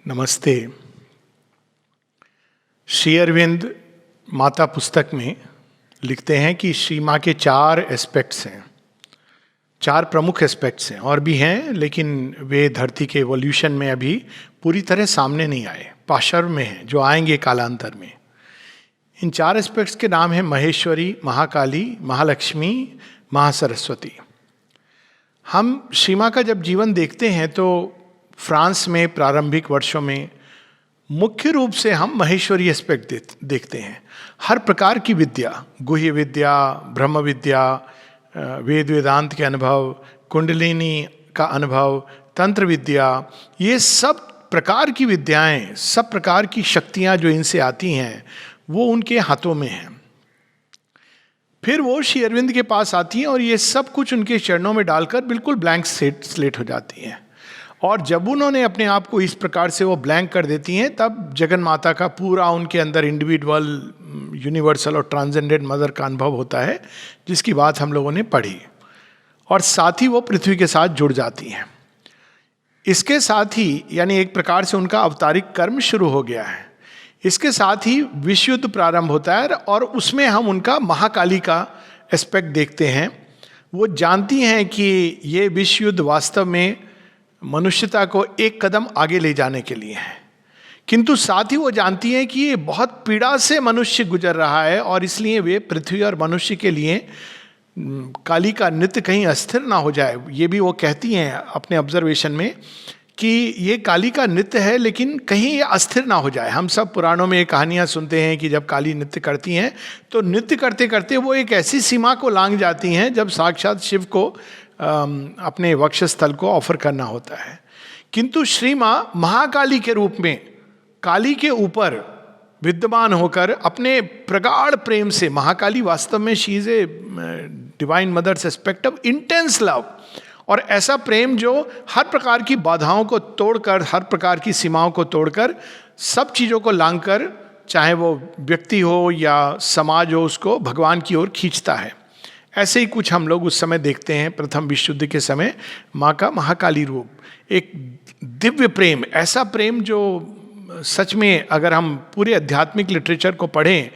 नमस्ते। श्री अरविंद माता पुस्तक में लिखते हैं कि श्री माँ के 4 एस्पेक्ट्स हैं, 4 प्रमुख एस्पेक्ट्स हैं, और भी हैं लेकिन वे धरती के एवोल्यूशन में अभी पूरी तरह सामने नहीं आए, पाशर में हैं, जो आएंगे कालांतर में। इन 4 एस्पेक्ट्स के नाम हैं महेश्वरी, महाकाली, महालक्ष्मी, महासरस्वती। हम श्री माँ का जब जीवन देखते हैं तो फ्रांस में प्रारंभिक वर्षों में मुख्य रूप से हम महेश्वरी एस्पेक्ट देखते हैं। हर प्रकार की विद्या, गुह्य विद्या, ब्रह्म विद्या, वेद वेदांत के अनुभव, कुंडलिनी का अनुभव, तंत्र विद्या, ये सब प्रकार की विद्याएं, सब प्रकार की शक्तियां जो इनसे आती हैं वो उनके हाथों में हैं। फिर वो श्री अरविंद के पास आती हैं और ये सब कुछ उनके चरणों में डालकर बिल्कुल ब्लैंक स्लेट हो जाती हैं। और जब उन्होंने अपने आप को इस प्रकार से वो ब्लैंक कर देती हैं, तब जगन माता का पूरा उनके अंदर इंडिविजुअल, यूनिवर्सल और ट्रांसेंडेंट मदर का अनुभव होता है, जिसकी बात हम लोगों ने पढ़ी। और साथ ही वो पृथ्वी के साथ जुड़ जाती हैं। इसके साथ ही यानी एक प्रकार से उनका अवतारिक कर्म शुरू हो गया है। इसके साथ ही विश्व युद्ध प्रारंभ होता है और उसमें हम उनका महाकाली का एस्पेक्ट देखते हैं। वो जानती हैं कि ये विश्व युद्ध वास्तव में मनुष्यता को एक कदम आगे ले जाने के लिए है, किंतु साथ ही वो जानती हैं कि ये बहुत पीड़ा से मनुष्य गुजर रहा है और इसलिए वे पृथ्वी और मनुष्य के लिए काली का नृत्य कहीं अस्थिर ना हो जाए। ये भी वो कहती हैं अपने ऑब्जर्वेशन में कि ये काली का नृत्य है, लेकिन कहीं ये अस्थिर ना हो जाए। हम सब पुराणों में ये कहानियाँ सुनते हैं कि जब काली नृत्य करती हैं तो नृत्य करते करते वो एक ऐसी सीमा को लांघ जाती हैं जब साक्षात शिव को अपने वक्षस्थल को ऑफर करना होता है। किंतु श्री माँ महाकाली के रूप में काली के ऊपर विद्यमान होकर अपने प्रगाढ़ प्रेम से, महाकाली वास्तव में she is a divine mother's aspect of intense love, और ऐसा प्रेम जो हर प्रकार की बाधाओं को तोड़कर, हर प्रकार की सीमाओं को तोड़कर, सब चीज़ों को लांघकर, चाहे वो व्यक्ति हो या समाज हो, उसको भगवान की ओर खींचता है। ऐसे ही कुछ हम लोग उस समय देखते हैं। प्रथम विश्व युद्ध के समय माँ का महाकाली रूप, एक दिव्य प्रेम, ऐसा प्रेम जो सच में अगर हम पूरे आध्यात्मिक लिटरेचर को पढ़ें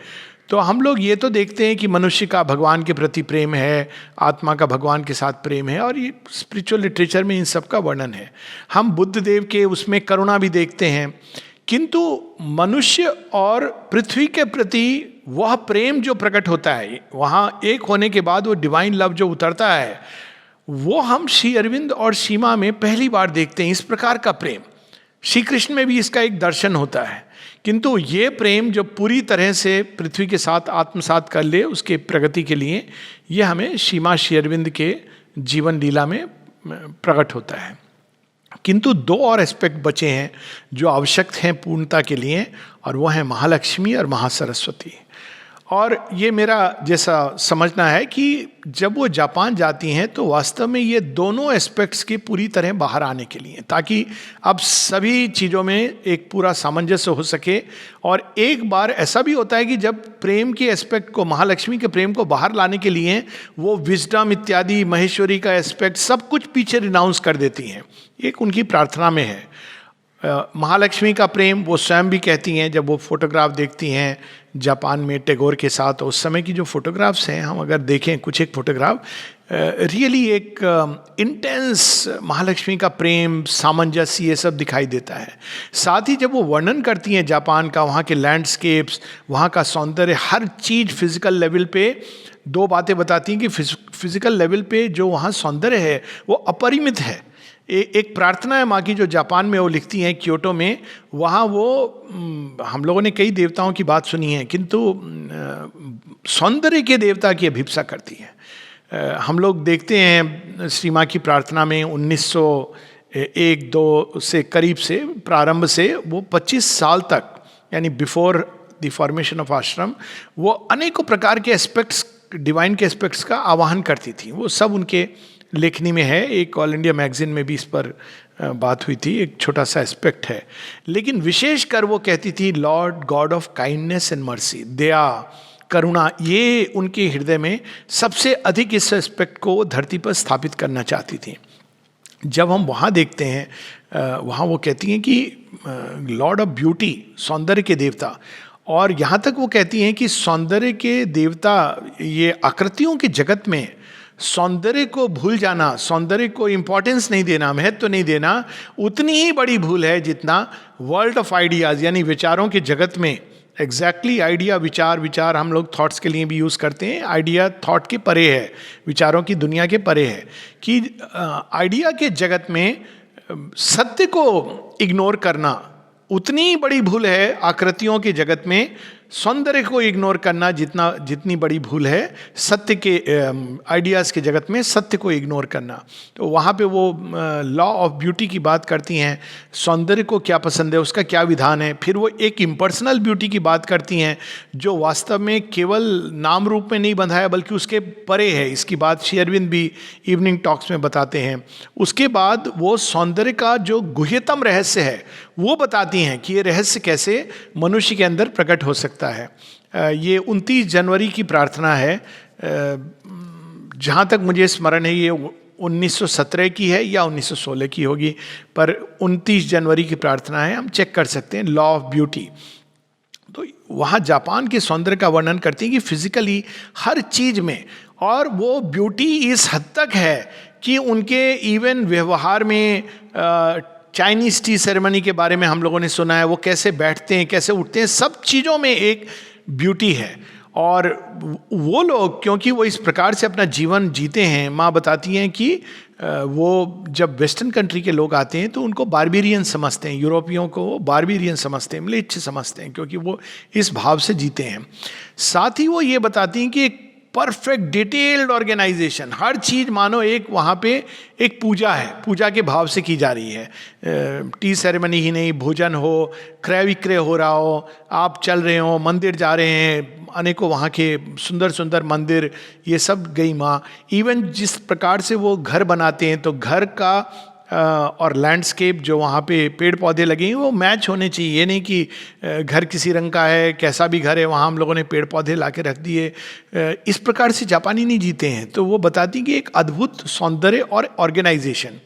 तो हम लोग ये तो देखते हैं कि मनुष्य का भगवान के प्रति प्रेम है, आत्मा का भगवान के साथ प्रेम है, और ये स्पिरिचुअल लिटरेचर में इन सब का वर्णन है। हम बुद्ध देव के उसमें करुणा भी देखते हैं, किंतु मनुष्य और पृथ्वी के प्रति वह प्रेम जो प्रकट होता है, वहाँ एक होने के बाद वो डिवाइन लव जो उतरता है, वो हम श्री अरविंद और श्री माँ में पहली बार देखते हैं। इस प्रकार का प्रेम श्री कृष्ण में भी इसका एक दर्शन होता है, किंतु ये प्रेम जो पूरी तरह से पृथ्वी के साथ आत्मसात कर ले उसके प्रगति के लिए, ये हमें श्री माँ श्री अरविंद के जीवन लीला में प्रकट होता है। किंतु 2 और एस्पेक्ट बचे हैं जो आवश्यक हैं पूर्णता के लिए, और वो हैं महालक्ष्मी और महासरस्वती। और ये मेरा जैसा समझना है कि जब वो जापान जाती हैं तो वास्तव में ये दोनों एस्पेक्ट्स के पूरी तरह बाहर आने के लिए, ताकि अब सभी चीज़ों में एक पूरा सामंजस्य हो सके। और एक बार ऐसा भी होता है कि जब प्रेम के एस्पेक्ट को, महालक्ष्मी के प्रेम को बाहर लाने के लिए वो विजडम इत्यादि, महेश्वरी का एस्पेक्ट, सब कुछ पीछे रिनाउंस कर देती हैं। एक उनकी प्रार्थना में है। महालक्ष्मी का प्रेम वो स्वयं भी कहती हैं, जब वो फोटोग्राफ देखती हैं जापान में टैगोर के साथ, उस समय की जो फोटोग्राफ्स हैं, हम अगर देखें कुछ एक फोटोग्राफ, रियली एक इंटेंस महालक्ष्मी का प्रेम, सामंजस्य, ये सब दिखाई देता है। साथ ही जब वो वर्णन करती हैं जापान का, वहाँ के लैंडस्केप्स, वहाँ का सौंदर्य, हर चीज़ फिजिकल लेवल पे 2 बातें बताती हैं कि फिजिकल लेवल पे जो वहाँ सौंदर्य है वो अपरिमित है। एक प्रार्थना है माँ की जो जापान में वो लिखती हैं, क्योटो में। वहाँ वो हम लोगों ने कई देवताओं की बात सुनी है, किंतु सौंदर्य के देवता की अभिप्सा करती है। हम लोग देखते हैं श्री माँ की प्रार्थना में 1901-2 से करीब से प्रारंभ से वो 25 साल तक, यानी बिफोर द फॉर्मेशन ऑफ आश्रम, वो अनेकों प्रकार के एस्पेक्ट्स, डिवाइन के एस्पेक्ट्स का आवाहन करती थी। वो सब उनके लेखनी में है। एक ऑल इंडिया मैगजीन में भी इस पर बात हुई थी, एक छोटा सा एस्पेक्ट है। लेकिन विशेष कर वो कहती थी lord god of kindness and mercy, दया, करुणा, ये उनके हृदय में सबसे अधिक इस एस्पेक्ट को धरती पर स्थापित करना चाहती थी। जब हम वहाँ देखते हैं, वहाँ वो कहती हैं कि लॉर्ड ऑफ ब्यूटी, सौंदर्य के देवता, और यहाँ तक वो कहती हैं कि सौंदर्य के देवता, ये आकृतियों के जगत में सौंदर्य को भूल जाना, सौंदर्य को इम्पोर्टेंस नहीं देना, महत्व तो नहीं देना, उतनी ही बड़ी भूल है जितना वर्ल्ड ऑफ आइडियाज़ यानी विचारों के जगत में, एग्जैक्टली आइडिया, विचार हम लोग थॉट्स के लिए भी यूज़ करते हैं, आइडिया थॉट के परे है, विचारों की दुनिया के परे है, कि आइडिया के जगत में सत्य को इग्नोर करना उतनी बड़ी भूल है आकृतियों के जगत में सौंदर्य को इग्नोर करना जितनी बड़ी भूल है सत्य के आइडियाज़ के जगत में सत्य को इग्नोर करना। तो वहाँ पे वो लॉ ऑफ ब्यूटी की बात करती हैं, सौंदर्य को क्या पसंद है, उसका क्या विधान है। फिर वो एक इम्पर्सनल ब्यूटी की बात करती हैं जो वास्तव में केवल नाम रूप में नहीं बंधा है बल्कि उसके परे है। इसकी बात श्री अरविंद भी इवनिंग टॉक्स में बताते हैं। उसके बाद वो सौंदर्य का जो गुह्यतम रहस्य है वो बताती हैं कि ये रहस्य कैसे मनुष्य के अंदर प्रकट हो सकता है। ये 29 जनवरी की प्रार्थना है, जहाँ तक मुझे स्मरण है ये 1917 की है या 1916 की होगी, पर 29 जनवरी की प्रार्थना है, हम चेक कर सकते हैं, लॉ ऑफ ब्यूटी। तो वहाँ जापान के सौंदर्य का वर्णन करती है कि फिजिकली हर चीज़ में, और वो ब्यूटी इस हद तक है कि उनके इवन व्यवहार में, चाइनीज टी सेरेमनी के बारे में हम लोगों ने सुना है, वो कैसे बैठते हैं, कैसे उठते हैं, सब चीज़ों में एक ब्यूटी है। और वो लोग क्योंकि वो इस प्रकार से अपना जीवन जीते हैं, माँ बताती हैं कि वो जब वेस्टर्न कंट्री के लोग आते हैं तो उनको बारबेरियन समझते हैं, यूरोपियों को बारबेरियन समझते हैं, म्लेच्छ समझते हैं, क्योंकि वो इस भाव से जीते हैं। साथ ही वो ये बताती हैं कि परफेक्ट डिटेल्ड ऑर्गेनाइजेशन, हर चीज़ मानो एक वहाँ पे एक पूजा है, पूजा के भाव से की जा रही है। टी सेरेमनी ही नहीं, भोजन हो, क्रय विक्रय हो रहा हो, आप चल रहे हो, मंदिर जा रहे हैं, अनेकों वहाँ के सुंदर सुंदर मंदिर, ये सब गई माँ। इवन जिस प्रकार से वो घर बनाते हैं तो घर का और लैंडस्केप जो वहाँ पे पेड़ पौधे लगे हैं वो मैच होने चाहिए। ये नहीं कि घर किसी रंग का है, कैसा भी घर है वहाँ हम लोगों ने पेड़ पौधे ला के रख दिए। इस प्रकार से जापानी नहीं जीते हैं। तो वो बताती कि एक अद्भुत सौंदर्य और ऑर्गेनाइजेशन।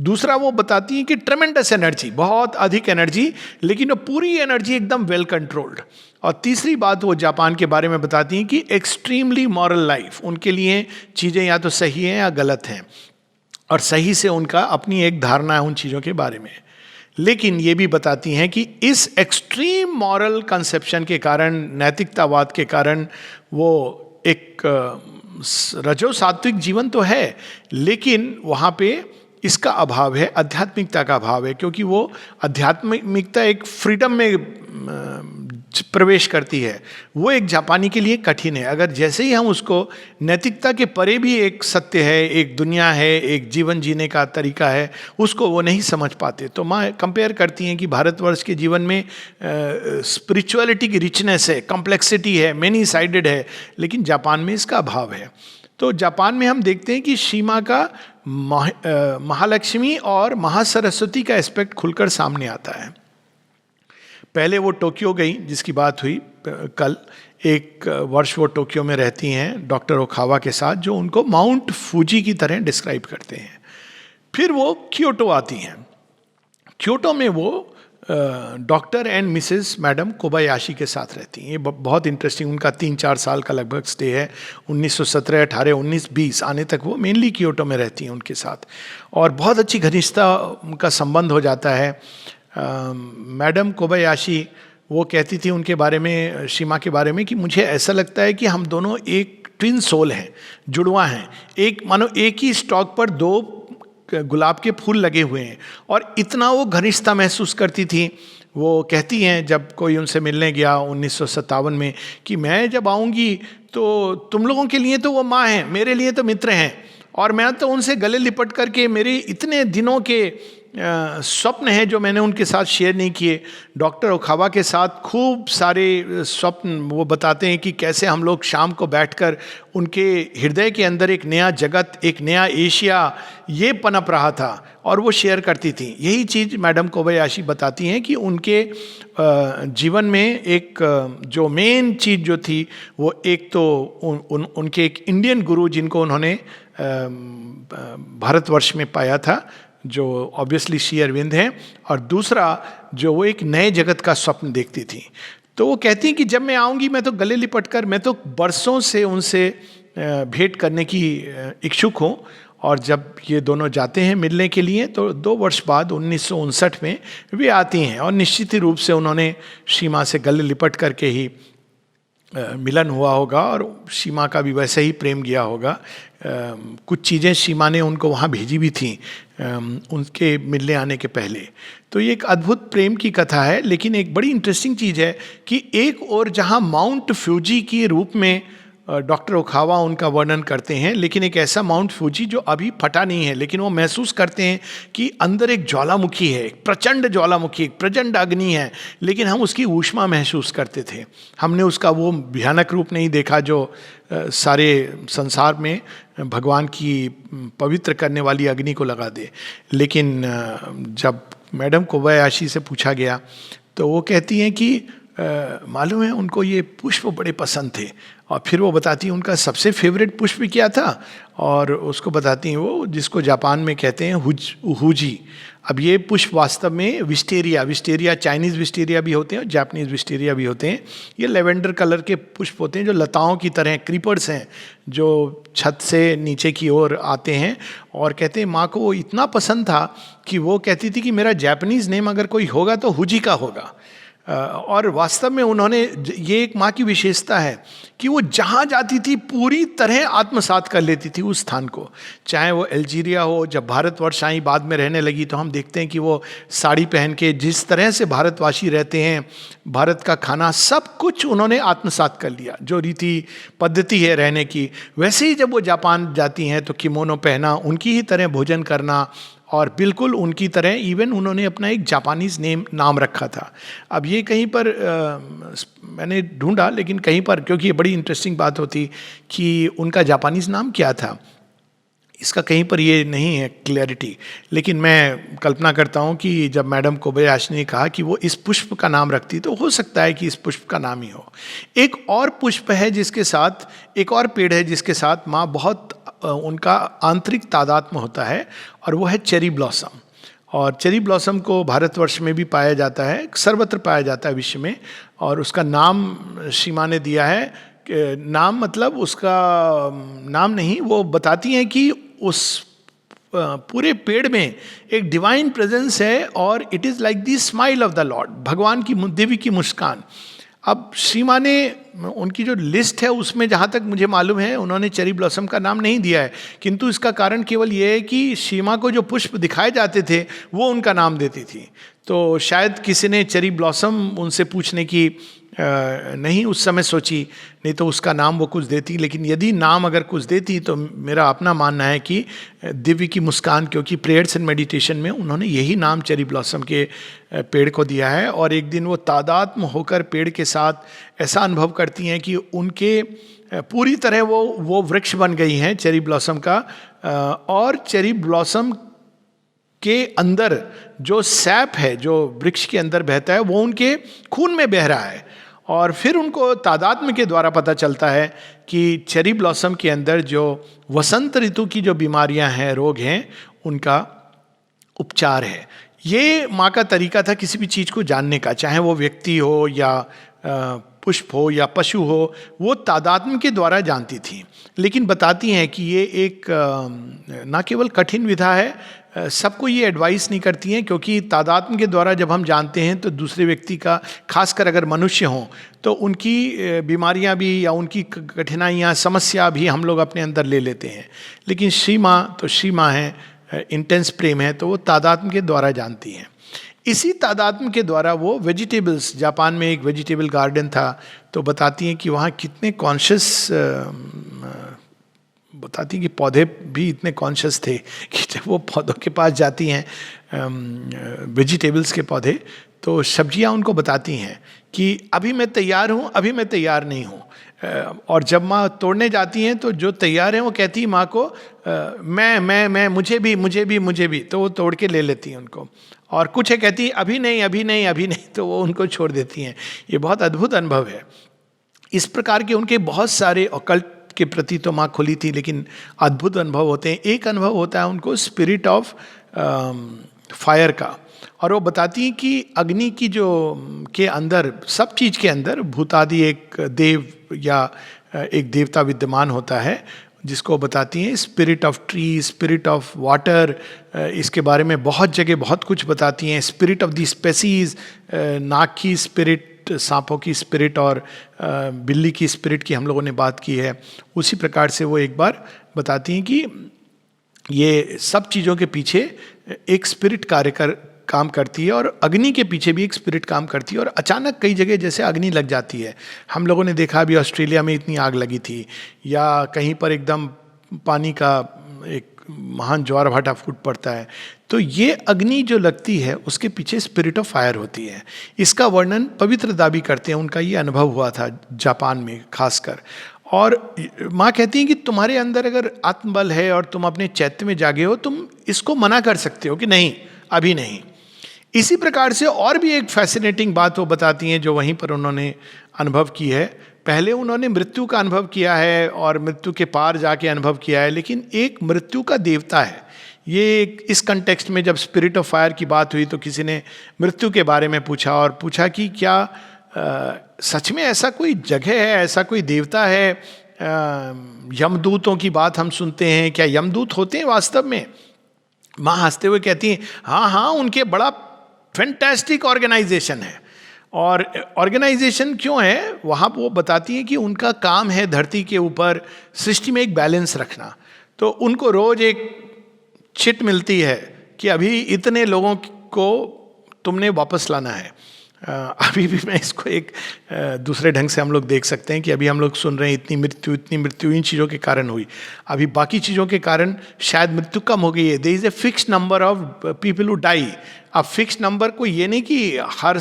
दूसरा वो बताती है कि ट्रेमेंडस एनर्जी, बहुत अधिक एनर्जी, लेकिन वो पूरी एनर्जी एकदम वेल कंट्रोल्ड। और तीसरी बात वो जापान के बारे में बताती हैं कि एक्सट्रीमली मॉरल लाइफ, उनके लिए चीज़ें या तो सही हैं या गलत हैं, और सही से उनका अपनी एक धारणा है उन चीज़ों के बारे में। लेकिन ये भी बताती हैं कि इस एक्सट्रीम मॉरल कंसेप्शन के कारण, नैतिकतावाद के कारण, वो एक रजो सात्विक जीवन तो है, लेकिन वहाँ पे इसका अभाव है, आध्यात्मिकता का अभाव है, क्योंकि वो आध्यात्मिकता एक फ्रीडम में प्रवेश करती है। वो एक जापानी के लिए कठिन है। अगर जैसे ही हम उसको नैतिकता के परे भी एक सत्य है, एक दुनिया है, एक जीवन जीने का तरीका है, उसको वो नहीं समझ पाते। तो माँ कंपेयर करती हैं कि भारतवर्ष के जीवन में स्पिरिचुअलिटी की रिचनेस है, कॉम्प्लेक्सिटी है, मेनी साइडेड है, लेकिन जापान में इसका अभाव है। तो जापान में हम देखते हैं कि सीमा का महालक्ष्मी और महासरस्वती का एस्पेक्ट खुलकर सामने आता है। पहले वो टोक्यो गई, जिसकी बात हुई कल, एक वर्ष वो टोक्यो में रहती हैं डॉक्टर ओखावा के साथ, जो उनको माउंट फूजी की तरह डिस्क्राइब करते हैं। फिर वो क्योटो आती हैं। क्योटो में वो doctor and Mrs madam Kobayashi के साथ रहती हैं। ये बहुत इंटरेस्टिंग, उनका 3-4 साल का लगभग स्टे है। 1917, 18, 19, 20 आने तक वो मेनली क्योटो में रहती हैं उनके साथ, और बहुत अच्छी घनिष्ठता उनका संबंध हो जाता है। मैडम कोबायाशी वो कहती थी उनके बारे में, सीमा के बारे में, कि मुझे ऐसा लगता है कि हम दोनों एक ट्विन सोल हैं, जुड़वा हैं, एक मानो एक ही स्टॉक पर 2 गुलाब के फूल लगे हुए हैं। और इतना वो घनिष्ठता महसूस करती थी। वो कहती हैं जब कोई उनसे मिलने गया 1957 में, कि मैं जब आऊँगी तो तुम लोगों के लिए तो वो माँ हैं, मेरे लिए तो मित्र हैं, और मैं तो उनसे गले लिपट करके मेरे इतने दिनों के स्वप्न हैं जो मैंने उनके साथ शेयर नहीं किए। डॉक्टर ओखावा के साथ खूब सारे स्वप्न वो बताते हैं कि कैसे हम लोग शाम को बैठकर उनके हृदय के अंदर एक नया जगत, एक नया एशिया ये पनप रहा था, और वो शेयर करती थी। यही चीज़ मैडम कोबायाशी बताती हैं कि उनके जीवन में एक जो मेन चीज़ जो थी वो एक तो उनके एक इंडियन गुरु, जिनको उन्होंने भारतवर्ष में पाया था, जो ऑब्वियसली श्री अरविंद हैं, और दूसरा जो वो एक नए जगत का स्वप्न देखती थी। तो वो कहती हैं कि जब मैं आऊँगी मैं तो गले लिपट कर, मैं तो बरसों से उनसे भेंट करने की इच्छुक हूँ। और जब ये दोनों जाते हैं मिलने के लिए तो 2 वर्ष बाद 1959 में वे आती हैं, और निश्चित ही रूप से उन्होंने सीमा से गले लिपट करके ही मिलन हुआ होगा, और सीमा का भी वैसे ही प्रेम गया होगा। कुछ चीज़ें सीमा ने उनको वहाँ भेजी भी थी उनके मिलने आने के पहले। तो ये एक अद्भुत प्रेम की कथा है। लेकिन एक बड़ी इंटरेस्टिंग चीज़ है कि एक और जहाँ माउंट फ्यूजी के रूप में डॉक्टर ओखावा उनका वर्णन करते हैं, लेकिन एक ऐसा माउंट फ्यूजी जो अभी फटा नहीं है, लेकिन वो महसूस करते हैं कि अंदर एक ज्वालामुखी है, एक प्रचंड ज्वालामुखी, एक प्रचंड अग्नि है, लेकिन हम उसकी ऊष्मा महसूस करते थे। हमने उसका वो भयानक रूप नहीं देखा जो सारे संसार में भगवान की पवित्र करने वाली अग्नि को लगा दे। लेकिन जब मैडम कोबायाशी से पूछा गया तो वो कहती हैं कि मालूम है उनको ये पुष्प बड़े पसंद थे, और फिर वो बताती हैं उनका सबसे फेवरेट पुष्प क्या था, और उसको बताती हैं वो जिसको जापान में कहते हैं हुजी। अब ये पुष्प वास्तव में विस्टेरिया चाइनीज़ विस्टेरिया भी होते हैं और जापानीज़ विस्टेरिया भी होते हैं। ये लेवेंडर कलर के पुष्प होते हैं जो लताओं की तरह क्रीपर्स हैं जो छत से नीचे की ओर आते हैं। और कहते हैं माँ को वो इतना पसंद था कि वो कहती थी कि मेरा जापानीज़ नेम अगर कोई होगा तो हुजी का होगा। और वास्तव में उन्होंने, ये एक माँ की विशेषता है कि वो जहाँ जाती थी पूरी तरह आत्मसात कर लेती थी उस स्थान को। चाहे वो अल्जीरिया हो, जब भारतवर्ष आई बाद में रहने लगी तो हम देखते हैं कि वो साड़ी पहन के जिस तरह से भारतवासी रहते हैं, भारत का खाना सब कुछ उन्होंने आत्मसात कर लिया, जो रीति पद्धति है रहने की। वैसे ही जब वो जापान जाती हैं तो किमोनो पहना, उनकी ही तरह भोजन करना, और बिल्कुल उनकी तरह इवन उन्होंने अपना एक जापानीज़ नाम रखा था। अब ये कहीं पर मैंने ढूंढा, लेकिन कहीं पर, क्योंकि ये बड़ी इंटरेस्टिंग बात होती कि उनका जापानीज़ नाम क्या था, इसका कहीं पर ये नहीं है क्लैरिटी। लेकिन मैं कल्पना करता हूँ कि जब मैडम कोबायाशी ने कहा कि वो इस पुष्प का नाम रखती, तो हो सकता है कि इस पुष्प का नाम ही हो। एक और पुष्प है जिसके साथ, एक और पेड़ है जिसके साथ माँ बहुत उनका आंतरिक तादात्म्य होता है, और वो है चेरी ब्लॉसम। और चेरी ब्लॉसम को भारतवर्ष में भी पाया जाता है, सर्वत्र पाया जाता है विश्व में। और उसका नाम सीमा ने दिया है, नाम मतलब उसका नाम नहीं, वो बताती हैं कि उस पूरे पेड़ में एक डिवाइन प्रेजेंस है, और it is like the smile of the Lord, भगवान की देवी की मुस्कान। अब सीमा ने, उनकी जो लिस्ट है उसमें जहाँ तक मुझे मालूम है उन्होंने चेरी ब्लॉसम का नाम नहीं दिया है, किंतु इसका कारण केवल ये है कि सीमा को जो पुष्प दिखाए जाते थे वो उनका नाम देती थी। तो शायद किसी ने चेरी ब्लॉसम उनसे पूछने की नहीं उस समय सोची, नहीं तो उसका नाम वो कुछ देती। लेकिन यदि नाम अगर कुछ देती तो मेरा अपना मानना है कि दिव्य की मुस्कान, क्योंकि प्रेयर्स एंड मेडिटेशन में उन्होंने यही नाम चेरी ब्लॉसम के पेड़ को दिया है। और एक दिन वो तादात्म्य होकर पेड़ के साथ ऐसा अनुभव करती हैं कि उनके पूरी तरह वो वृक्ष बन गई हैं चेरी ब्लॉसम का, और चेरी ब्लॉसम के अंदर जो सैप है जो वृक्ष के अंदर बहता है वो उनके खून में बह रहा है। और फिर उनको तादात्म्य के द्वारा पता चलता है कि चेरी ब्लॉसम के अंदर जो वसंत ऋतु की जो बीमारियां हैं, रोग हैं, उनका उपचार है। ये माँ का तरीका था किसी भी चीज़ को जानने का, चाहे वो व्यक्ति हो या पुष्प हो या पशु हो, वो तादात्म्य के द्वारा जानती थी। लेकिन बताती हैं कि ये एक ना केवल कठिन विधा है, सबको ये एडवाइस नहीं करती हैं, क्योंकि तादात्म्य के द्वारा जब हम जानते हैं तो दूसरे व्यक्ति का, खासकर अगर मनुष्य हों, तो उनकी बीमारियां भी या उनकी कठिनाइयां, समस्या भी हम लोग अपने अंदर ले लेते हैं। लेकिन श्री माँ तो श्री माँ है, इंटेंस प्रेम है, तो वो तादात्म्य के द्वारा जानती हैं। इसी तादात्म्य के द्वारा वो वेजिटेबल्स, जापान में एक वेजिटेबल गार्डन था, तो बताती हैं कि वहाँ कितने कॉन्शियस, बताती हैं कि पौधे भी इतने कॉन्शियस थे कि जब वो पौधों के पास जाती हैं, वेजिटेबल्स के पौधे, तो सब्जियां उनको बताती हैं कि अभी मैं तैयार हूँ, अभी मैं तैयार नहीं हूँ। और जब माँ तोड़ने जाती हैं तो जो तैयार हैं वो कहती है माँ को मैं मुझे भी, तो वो तोड़ के ले लेती हैं उनको। और कुछ है कहती अभी नहीं, तो वो उनको छोड़ देती हैं। ये बहुत अद्भुत अनुभव है। इस प्रकार के उनके बहुत सारे ऑकल्ट के प्रति तो माँ खुली थी, लेकिन अद्भुत अनुभव होते हैं। एक अनुभव होता है उनको स्पिरिट ऑफ फायर का, और वो बताती है कि अग्नि की जो के अंदर, सब चीज के अंदर भूतादि एक देव या एक देवता विद्यमान होता है, जिसको बताती हैं spirit of tree, spirit of water. इसके बारे में बहुत जगह बहुत कुछ बताती हैं। स्पिरिट ऑफ द स्पेसीज, नाग की स्पिरिट, सांपों की स्पिरिट और बिल्ली की स्पिरिट की हम लोगों ने बात की है। उसी प्रकार से वो एक बार बताती हैं कि ये सब चीज़ों के पीछे एक स्पिरिट काम करती है, और अग्नि के पीछे भी एक स्पिरिट काम करती है। और अचानक कई जगह जैसे अग्नि लग जाती है, हम लोगों ने देखा अभी ऑस्ट्रेलिया में इतनी आग लगी थी, या कहीं पर एकदम पानी का एक महान ज्वार भाटा फूट पड़ता है, तो ये अग्नि जो लगती है उसके पीछे स्पिरिट ऑफ फायर होती है। इसका वर्णन पवित्र दाबी करते हैं, उनका ये अनुभव हुआ था जापान में खासकर। और माँ कहती हैं कि तुम्हारे अंदर अगर आत्मबल है और तुम अपने चैत्य में जागे हो, तुम इसको मना कर सकते हो कि नहीं, अभी नहीं। इसी प्रकार से और भी एक फैसिनेटिंग बात वो बताती हैं जो वहीं पर उन्होंने अनुभव की है। पहले उन्होंने मृत्यु का अनुभव किया है और मृत्यु के पार जाके अनुभव किया है, लेकिन एक मृत्यु का देवता है। ये इस कंटेक्स्ट में जब स्पिरिट ऑफ फायर की बात हुई तो किसी ने मृत्यु के बारे में पूछा, और पूछा कि क्या सच में ऐसा कोई जगह है, ऐसा कोई देवता है। यमदूतों की बात हम सुनते हैं, क्या यमदूत होते हैं वास्तव में? माँ हंसते हुए कहती हैं, हाँ हाँ, उनके बड़ा फैंटास्टिक ऑर्गेनाइजेशन है। और ऑर्गेनाइजेशन क्यों है, वहाँ वो बताती हैं कि उनका काम है धरती के ऊपर सृष्टि में एक बैलेंस रखना। तो उनको रोज एक चिट मिलती है कि अभी इतने लोगों को तुमने वापस लाना है। अभी भी मैं इसको एक दूसरे ढंग से हम लोग देख सकते हैं कि अभी हम लोग सुन रहे हैं इतनी मृत्यु इन चीज़ों के कारण हुई। अभी बाकी चीज़ों के कारण शायद मृत्यु कम हो गई है। There is a fix number of people who die. अब फिक्स नंबर को ये नहीं कि हर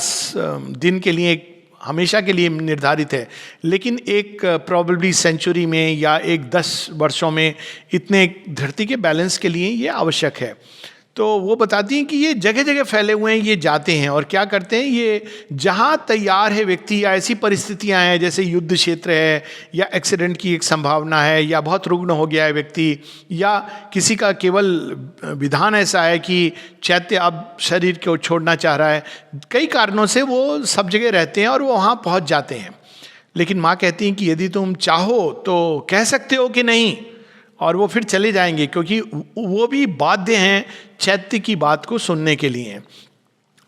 दिन के लिए, हमेशा के लिए निर्धारित है, लेकिन एक प्रॉबेबली सेंचुरी में या एक 10 वर्षों में इतने धरती के बैलेंस के लिए ये आवश्यक है। तो वो बताती हैं कि ये जगह जगह फैले हुए हैं, ये जाते हैं और क्या करते हैं, ये जहाँ तैयार है व्यक्ति, या ऐसी परिस्थितियाँ हैं जैसे युद्ध क्षेत्र है, या एक्सीडेंट की एक संभावना है, या बहुत रुग्ण हो गया है व्यक्ति, या किसी का केवल विधान ऐसा है कि चैत्य अब शरीर को छोड़ना चाह रहा है, कई कारणों से वो सब जगह रहते हैं और वो वहाँ पहुँच जाते हैं। लेकिन माँ कहती हैं कि यदि तुम चाहो तो कह सकते हो कि नहीं, और वो फिर चले जाएंगे, क्योंकि वो भी बाध्य हैं चैत्य की बात को सुनने के लिए।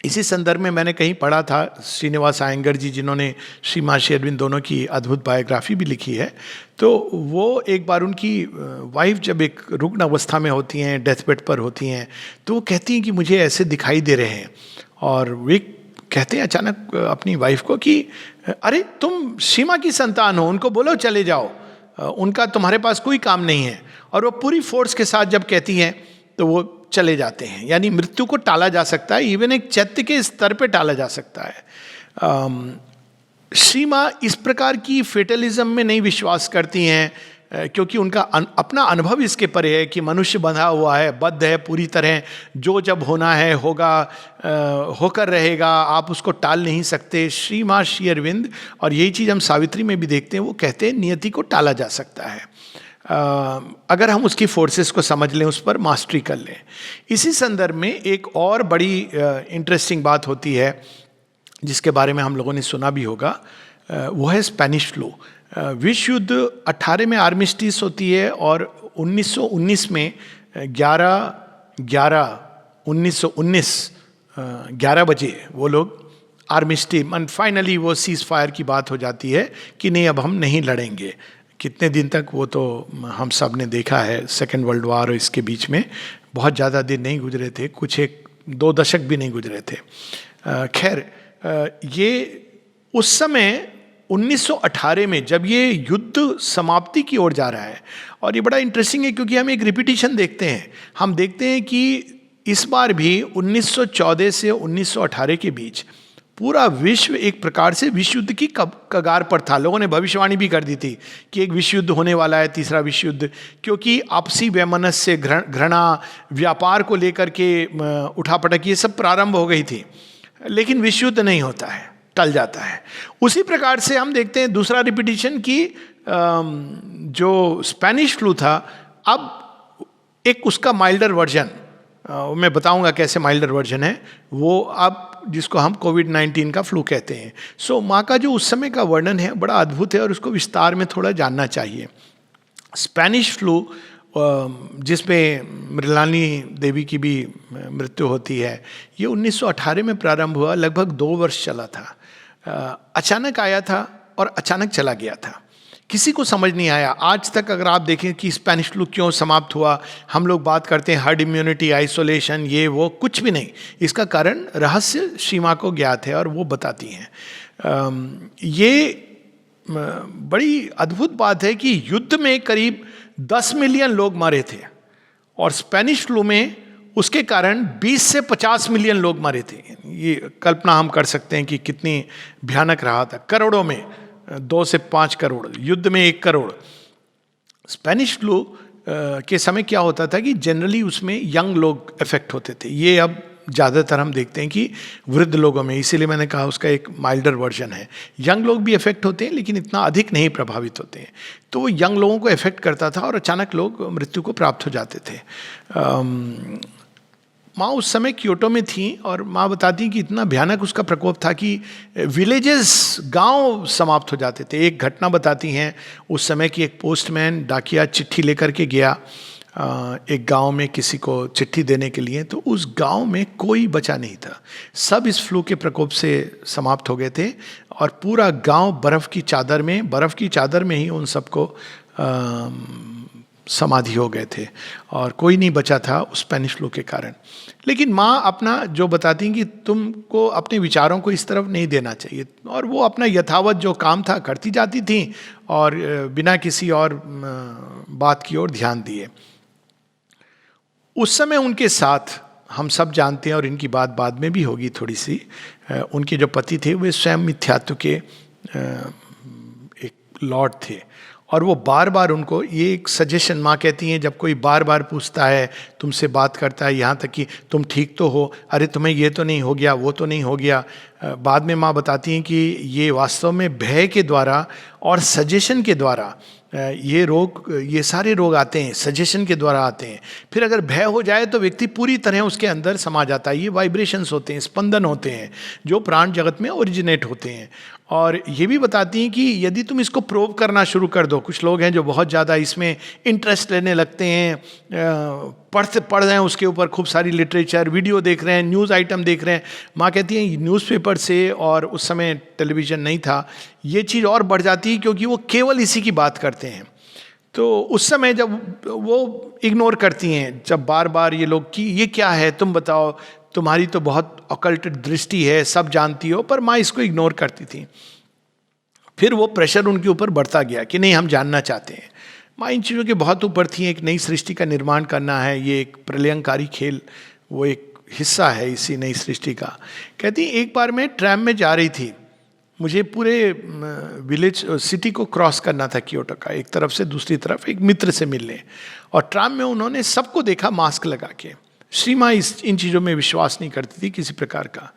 इसी संदर्भ में मैंने कहीं पढ़ा था, श्रीनिवास अयंगर जी जिन्होंने श्री मां श्री अरविंद दोनों की अद्भुत बायोग्राफी भी लिखी है, तो वो एक बार उनकी वाइफ जब एक रुग्ण अवस्था में होती हैं, डेथ बेड पर होती हैं, तो वो कहती हैं कि मुझे ऐसे दिखाई दे रहे हैं। और वे कहते हैं अचानक अपनी वाइफ को कि अरे तुम सीमा की संतान हो, उनको बोलो चले जाओ, उनका तुम्हारे पास कोई काम नहीं है। और वो पूरी फोर्स के साथ जब कहती हैं तो वो चले जाते हैं। यानी मृत्यु को टाला जा सकता है, इवन एक चैत्य के स्तर पे टाला जा सकता है। श्री मां इस प्रकार की फेटलिज्म में नहीं विश्वास करती हैं, क्योंकि उनका अपना अनुभव इसके परे है कि मनुष्य बंधा हुआ है, बद्ध है पूरी तरह, जो जब होना है होगा, होकर रहेगा, आप उसको टाल नहीं सकते। श्री मां श्री अरविंद, और यही चीज़ हम सावित्री में भी देखते हैं, वो कहते हैं नियति को टाला जा सकता है अगर हम उसकी फोर्सेस को समझ लें, उस पर मास्टरी कर लें। इसी संदर्भ में एक और बड़ी इंटरेस्टिंग बात होती है जिसके बारे में हम लोगों ने सुना भी होगा, वो है स्पेनिश फ्लू। विश्व युद्ध 18 में आर्मिस्टिस होती है, और 1919 में 11/11/1919 11 बजे वो लोग आर्मिस्टिस, एंड फाइनली वो सीज फायर की बात हो जाती है कि नहीं अब हम नहीं लड़ेंगे। कितने दिन तक वो तो हम सब ने देखा है, सेकेंड वर्ल्ड वॉर और इसके बीच में बहुत ज़्यादा दिन नहीं गुजरे थे, कुछ 1-2 दशक भी नहीं गुजरे थे। खैर, ये उस समय 1918 में जब ये युद्ध समाप्ति की ओर जा रहा है, और ये बड़ा इंटरेस्टिंग है क्योंकि हम एक रिपीटिशन देखते हैं। हम देखते हैं कि इस बार भी 1914 से 1918 के बीच पूरा विश्व एक प्रकार से विश्व युद्ध की कगार पर था। लोगों ने भविष्यवाणी भी कर दी थी कि एक विश्व युद्ध होने वाला है, तीसरा विश्व युद्ध, क्योंकि आपसी वैमनस्य, घृणा, व्यापार को लेकर के उठापटक, ये सब प्रारंभ हो गई थी। लेकिन विश्व युद्ध नहीं होता है, टल जाता है। उसी प्रकार से हम देखते हैं दूसरा रिपीटिशन की जो स्पेनिश फ्लू था, अब एक उसका माइल्डर वर्जन, मैं बताऊंगा कैसे माइल्डर वर्जन है वो, अब जिसको हम कोविड-19 का फ्लू कहते हैं। सो माँ का जो उस समय का वर्णन है बड़ा अद्भुत है और उसको विस्तार में थोड़ा जानना चाहिए। स्पेनिश फ्लू, जिसमें मृणालिनी देवी की भी मृत्यु होती है, ये 1918 में प्रारंभ हुआ, लगभग 2 वर्ष चला था। अचानक आया था और अचानक चला गया था, किसी को समझ नहीं आया। आज तक अगर आप देखें कि स्पेनिश फ्लू क्यों समाप्त हुआ, हम लोग बात करते हैं हर्ड इम्यूनिटी, आइसोलेशन, ये वो, कुछ भी नहीं। इसका कारण रहस्य सीमा को ज्ञात है और वो बताती हैं। ये बड़ी अद्भुत बात है कि युद्ध में करीब 10 मिलियन लोग मरे थे और स्पेनिश फ्लू में उसके कारण 20 से 50 मिलियन लोग मरे थे। ये कल्पना हम कर सकते हैं कि कितनी भयानक रहा था। करोड़ों में, 2 से 5 करोड़, युद्ध में 1 करोड़। स्पेनिश फ्लू के समय क्या होता था कि जनरली उसमें यंग लोग इफेक्ट होते थे। ये अब ज़्यादातर हम देखते हैं कि वृद्ध लोगों में, इसीलिए मैंने कहा उसका एक माइल्डर वर्जन है। यंग लोग भी इफेक्ट होते हैं लेकिन इतना अधिक नहीं प्रभावित होते हैं। तो वो यंग लोगों को इफेक्ट करता था और अचानक लोग मृत्यु को प्राप्त हो जाते थे। माँ उस समय क्योटो में थी और माँ बताती कि इतना भयानक उसका प्रकोप था कि विलेजेस, गांव समाप्त हो जाते थे। एक घटना बताती हैं उस समय की, एक पोस्टमैन, डाकिया चिट्ठी लेकर के गया एक गांव में किसी को चिट्ठी देने के लिए, तो उस गांव में कोई बचा नहीं था। सब इस फ्लू के प्रकोप से समाप्त हो गए थे और पूरा गांव बर्फ़ की चादर में ही उन सबको समाधि हो गए थे और कोई नहीं बचा था उस स्पेनिश फ्लू के कारण। लेकिन माँ अपना जो बताती कि तुमको अपने विचारों को इस तरफ नहीं देना चाहिए, और वो अपना यथावत जो काम था करती जाती थी और बिना किसी और बात की ओर ध्यान दिए। उस समय उनके साथ, हम सब जानते हैं और इनकी बात बाद में भी होगी थोड़ी सी, उनके जो पति थे वे स्वयं मिथ्यात्व के एक लॉर्ड थे और वो बार बार उनको ये एक सजेशन, माँ कहती हैं, जब कोई बार बार पूछता है, तुमसे बात करता है, यहाँ तक कि तुम ठीक तो हो, अरे तुम्हें ये तो नहीं हो गया, वो तो नहीं हो गया। बाद में माँ बताती हैं कि ये वास्तव में भय के द्वारा और सजेशन के द्वारा ये सारे रोग आते हैं, सजेशन के द्वारा आते हैं। फिर अगर भय हो जाए तो व्यक्ति पूरी तरह उसके अंदर समा जाता है। ये वाइब्रेशंस होते हैं, स्पंदन होते हैं जो प्राण जगत में ओरिजिनेट होते हैं। और ये भी बताती हैं कि यदि तुम इसको प्रोव करना शुरू कर दो, कुछ लोग हैं जो बहुत ज़्यादा इसमें इंटरेस्ट लेने लगते हैं, पढ़ रहे हैं उसके ऊपर खूब सारी लिटरेचर, वीडियो देख रहे हैं, न्यूज़ आइटम देख रहे हैं। माँ कहती हैं न्यूज़पेपर से, और उस समय टेलीविज़न नहीं था, ये चीज़ और बढ़ जाती है क्योंकि वो केवल इसी की बात करते हैं। तो उस समय जब वो इग्नोर करती हैं, जब बार बार ये लोग कि ये क्या है, तुम बताओ, तुम्हारी तो बहुत ऑकल्ट दृष्टि है, सब जानती हो, पर माँ इसको इग्नोर करती थी। फिर वो प्रेशर उनके ऊपर बढ़ता गया कि नहीं, हम जानना चाहते हैं। माँ इन चीज़ों के बहुत ऊपर थी। एक नई सृष्टि का निर्माण करना है, ये एक प्रलयंकारी खेल, वो एक हिस्सा है इसी नई सृष्टि का। कहती एक बार मैं ट्रैम में जा रही थी, मुझे पूरे विलेज सिटी को क्रॉस करना था क्योटो का, एक तरफ से दूसरी तरफ, एक मित्र से मिलने, और ट्रैम में उन्होंने सबको देखा मास्क लगा के। श्री माँ इन चीज़ों में विश्वास नहीं करती थी किसी प्रकार का।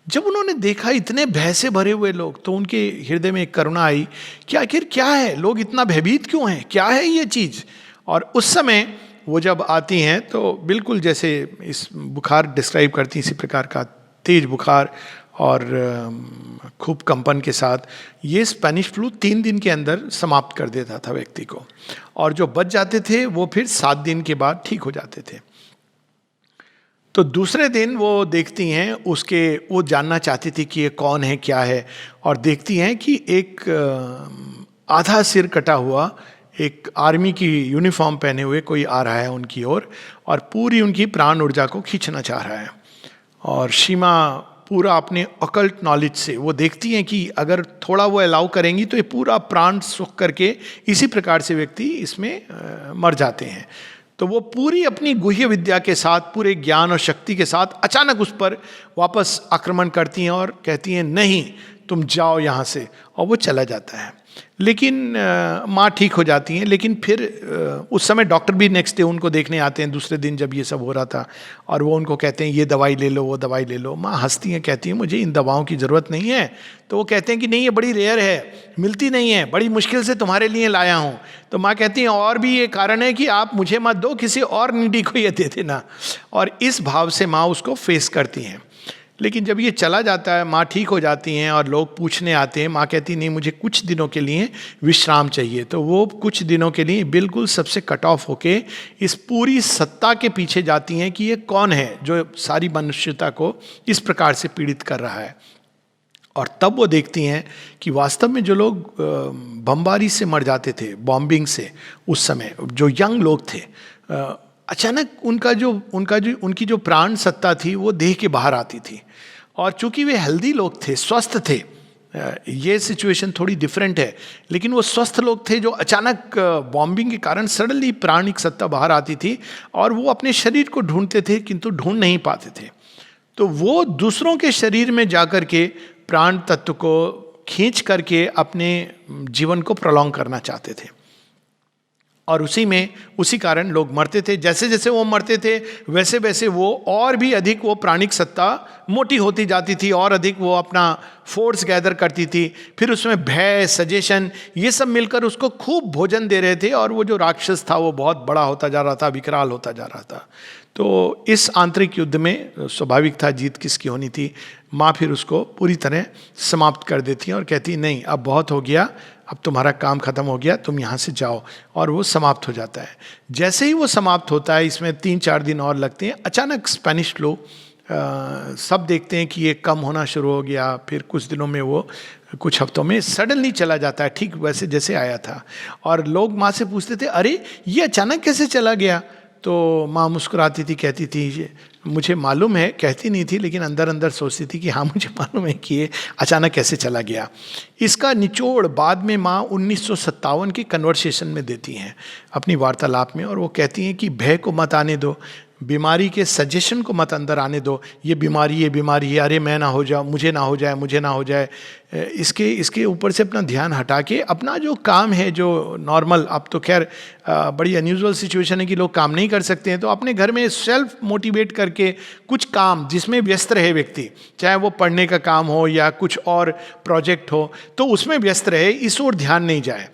जब उन्होंने देखा इतने भय से भरे हुए लोग, तो उनके हृदय में एक करुणा आई कि आखिर क्या है, लोग इतना भयभीत क्यों हैं, क्या है ये चीज़। और उस समय वो जब आती हैं तो बिल्कुल जैसे इस बुखार डिस्क्राइब करती, इसी प्रकार का तेज बुखार और खूब कंपन के साथ, ये स्पेनिश फ्लू 3 दिन के अंदर समाप्त कर देता था व्यक्ति को, और जो बच जाते थे वो फिर 7 दिन के बाद ठीक हो जाते थे। तो दूसरे दिन वो देखती हैं वो जानना चाहती थी कि ये कौन है, क्या है, और देखती हैं कि एक आधा सिर कटा हुआ, एक आर्मी की यूनिफॉर्म पहने हुए कोई आ रहा है उनकी ओर, और पूरी उनकी प्राण ऊर्जा को खींचना चाह रहा है। और सीमा पूरा अपने ऑकल्ट नॉलेज से वो देखती हैं कि अगर थोड़ा वो अलाउ करेंगी तो ये पूरा प्राण सुख करके इसी प्रकार से व्यक्ति इसमें मर जाते हैं। तो वो पूरी अपनी गुह्य विद्या के साथ, पूरे ज्ञान और शक्ति के साथ अचानक उस पर वापस आक्रमण करती हैं और कहती हैं नहीं, तुम जाओ यहाँ से, और वो चला जाता है। लेकिन माँ ठीक हो जाती हैं। लेकिन फिर उस समय डॉक्टर भी नेक्स्ट डे उनको देखने आते हैं, दूसरे दिन जब ये सब हो रहा था, और वो उनको कहते हैं ये दवाई ले लो, वो दवाई ले लो। माँ हंसती हैं, कहती हैं मुझे इन दवाओं की ज़रूरत नहीं है। तो वो कहते हैं कि नहीं, ये बड़ी रेयर है, मिलती नहीं है, बड़ी मुश्किल से तुम्हारे लिए लाया हूँ। तो माँ कहती हैं और भी ये कारण है कि आप मुझे मत दो, किसी और नीडी को ये दे देना। और इस भाव से माँ उसको फेस करती हैं। लेकिन जब ये चला जाता है, माँ ठीक हो जाती हैं और लोग पूछने आते हैं, माँ कहती नहीं मुझे कुछ दिनों के लिए विश्राम चाहिए। तो वो कुछ दिनों के लिए बिल्कुल सबसे कट ऑफ होके इस पूरी सत्ता के पीछे जाती हैं कि ये कौन है जो सारी मनुष्यता को इस प्रकार से पीड़ित कर रहा है। और तब वो देखती हैं कि वास्तव में जो लोग बमबारी से मर जाते थे, बॉम्बिंग से, उस समय जो यंग लोग थे, अचानक उनकी जो प्राण सत्ता थी वो देह के बाहर आती थी। और चूंकि वे हेल्दी लोग थे, स्वस्थ थे, ये सिचुएशन थोड़ी डिफरेंट है, लेकिन वो स्वस्थ लोग थे जो अचानक बॉम्बिंग के कारण सडनली प्राणिक सत्ता बाहर आती थी और वो अपने शरीर को ढूंढते थे किंतु ढूंढ नहीं पाते थे। तो वो दूसरों के शरीर में जाकर के प्राण तत्व को खींच करके अपने जीवन को प्रॉन्ग करना चाहते थे। और उसी कारण लोग मरते थे। जैसे जैसे वो मरते थे वैसे वैसे वो और भी अधिक वो प्राणिक सत्ता मोटी होती जाती थी और अधिक वो अपना फोर्स गैदर करती थी। फिर उसमें भय, सजेशन, ये सब मिलकर उसको खूब भोजन दे रहे थे और वो जो राक्षस था वो बहुत बड़ा होता जा रहा था, विकराल होता जा रहा था। तो इस आंतरिक युद्ध में स्वाभाविक था जीत किसकी होनी थी। माँ फिर उसको पूरी तरह समाप्त कर देती है और कहती नहीं अब बहुत हो गया, अब तुम्हारा काम खत्म हो गया, तुम यहाँ से जाओ। और वो समाप्त हो जाता है। जैसे ही वो समाप्त होता है, इसमें 3-4 दिन और लगते हैं, अचानक स्पेनिश लोग सब देखते हैं कि ये कम होना शुरू हो गया। फिर कुछ दिनों में वो कुछ हफ्तों में सडनली चला जाता है, ठीक वैसे जैसे आया था। और लोग माँ से पूछते थे अरे ये अचानक कैसे चला गया। तो माँ मुस्कुराती थी, कहती थी मुझे मालूम है, कहती नहीं थी लेकिन अंदर अंदर सोचती थी कि हाँ मुझे मालूम है कि ये अचानक कैसे चला गया। इसका निचोड़ बाद में माँ 1957 की कन्वर्सेशन में देती हैं अपनी वार्तालाप में। और वो कहती हैं कि भय को मत आने दो, बीमारी के सजेशन को मत अंदर आने दो, ये बीमारी है, अरे मैं ना हो जाऊँ, मुझे ना हो जाए। इसके ऊपर से अपना ध्यान हटा के अपना जो काम है, जो नॉर्मल, अब तो खैर बड़ी अनयूजुअल सिचुएशन है कि लोग काम नहीं कर सकते हैं, तो अपने घर में सेल्फ मोटिवेट करके कुछ काम जिसमें व्यस्त रहे व्यक्ति, चाहे वो पढ़ने का काम हो या कुछ और प्रोजेक्ट हो, तो उसमें व्यस्त रहे, इस ओर ध्यान नहीं जाए।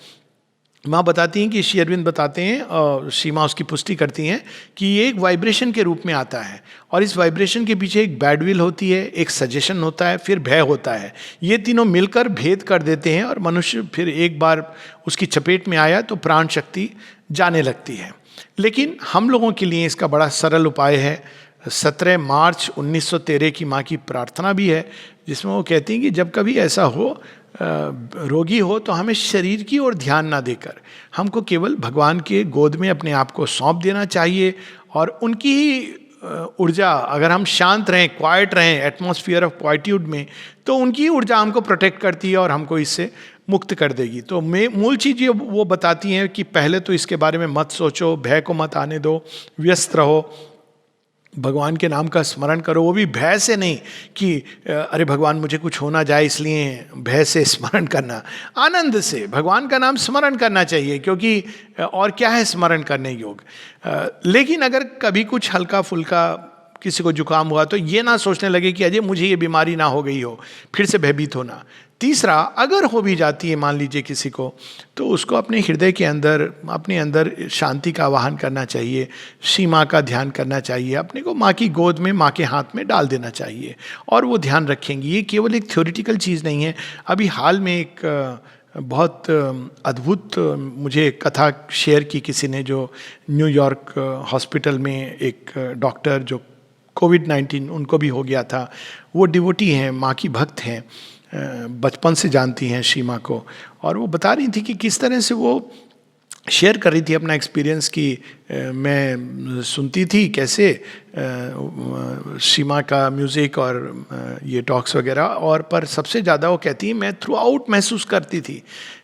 माँ बताती हैं कि श्री अरविंद बताते हैं और श्री माँ उसकी पुष्टि करती हैं कि ये एक वाइब्रेशन के रूप में आता है और इस वाइब्रेशन के पीछे एक बैडविल होती है, एक सजेशन होता है, फिर भय होता है। ये तीनों मिलकर भेद कर देते हैं और मनुष्य फिर एक बार उसकी चपेट में आया तो प्राण शक्ति जाने लगती है। लेकिन हम लोगों के लिए इसका बड़ा सरल उपाय है। 17 मार्च 1913 की माँ की प्रार्थना भी है जिसमें वो कहती हैं कि जब कभी ऐसा हो, रोगी हो, तो हमें शरीर की ओर ध्यान ना देकर हमको केवल भगवान के गोद में अपने आप को सौंप देना चाहिए। और उनकी ही ऊर्जा, अगर हम शांत रहें, क्वाइट रहें, एटमॉस्फियर ऑफ क्वाइट्यूड में, तो उनकी ही ऊर्जा हमको प्रोटेक्ट करती है और हमको इससे मुक्त कर देगी। तो मूल चीज़ ये वो बताती हैं कि पहले तो इसके बारे में मत सोचो, भय को मत आने दो, व्यस्त रहो, भगवान के नाम का स्मरण करो, वो भी भय से नहीं कि अरे भगवान मुझे कुछ हो ना जाए इसलिए भय से स्मरण करना, आनंद से भगवान का नाम स्मरण करना चाहिए, क्योंकि और क्या है स्मरण करने योग्य। लेकिन अगर कभी कुछ हल्का फुल्का किसी को जुकाम हुआ तो ये ना सोचने लगे कि अजय मुझे ये बीमारी ना हो गई हो, फिर से भयभीत होना। तीसरा, अगर हो भी जाती है मान लीजिए किसी को, तो उसको अपने हृदय के अंदर, अपने अंदर शांति का आवाहन करना चाहिए, श्री माँ का ध्यान करना चाहिए, अपने को माँ की गोद में, माँ के हाथ में डाल देना चाहिए और वो ध्यान रखेंगी। ये केवल एक थ्योरेटिकल चीज़ नहीं है। अभी हाल में एक बहुत अद्भुत मुझे कथा शेयर की किसी ने, जो न्यूयॉर्क हॉस्पिटल में एक डॉक्टर जो कोविड-19 उनको भी हो गया था, वो डिवोटी हैं, माँ की भक्त हैं, बचपन से जानती हैं श्री माँ को, और वो बता रही थी कि किस तरह से वो शेयर कर रही थी अपना एक्सपीरियंस कि मैं सुनती थी कैसे श्री माँ का म्यूज़िक और ये टॉक्स वगैरह, और पर सबसे ज़्यादा वो कहती है मैं थ्रू आउट महसूस करती थी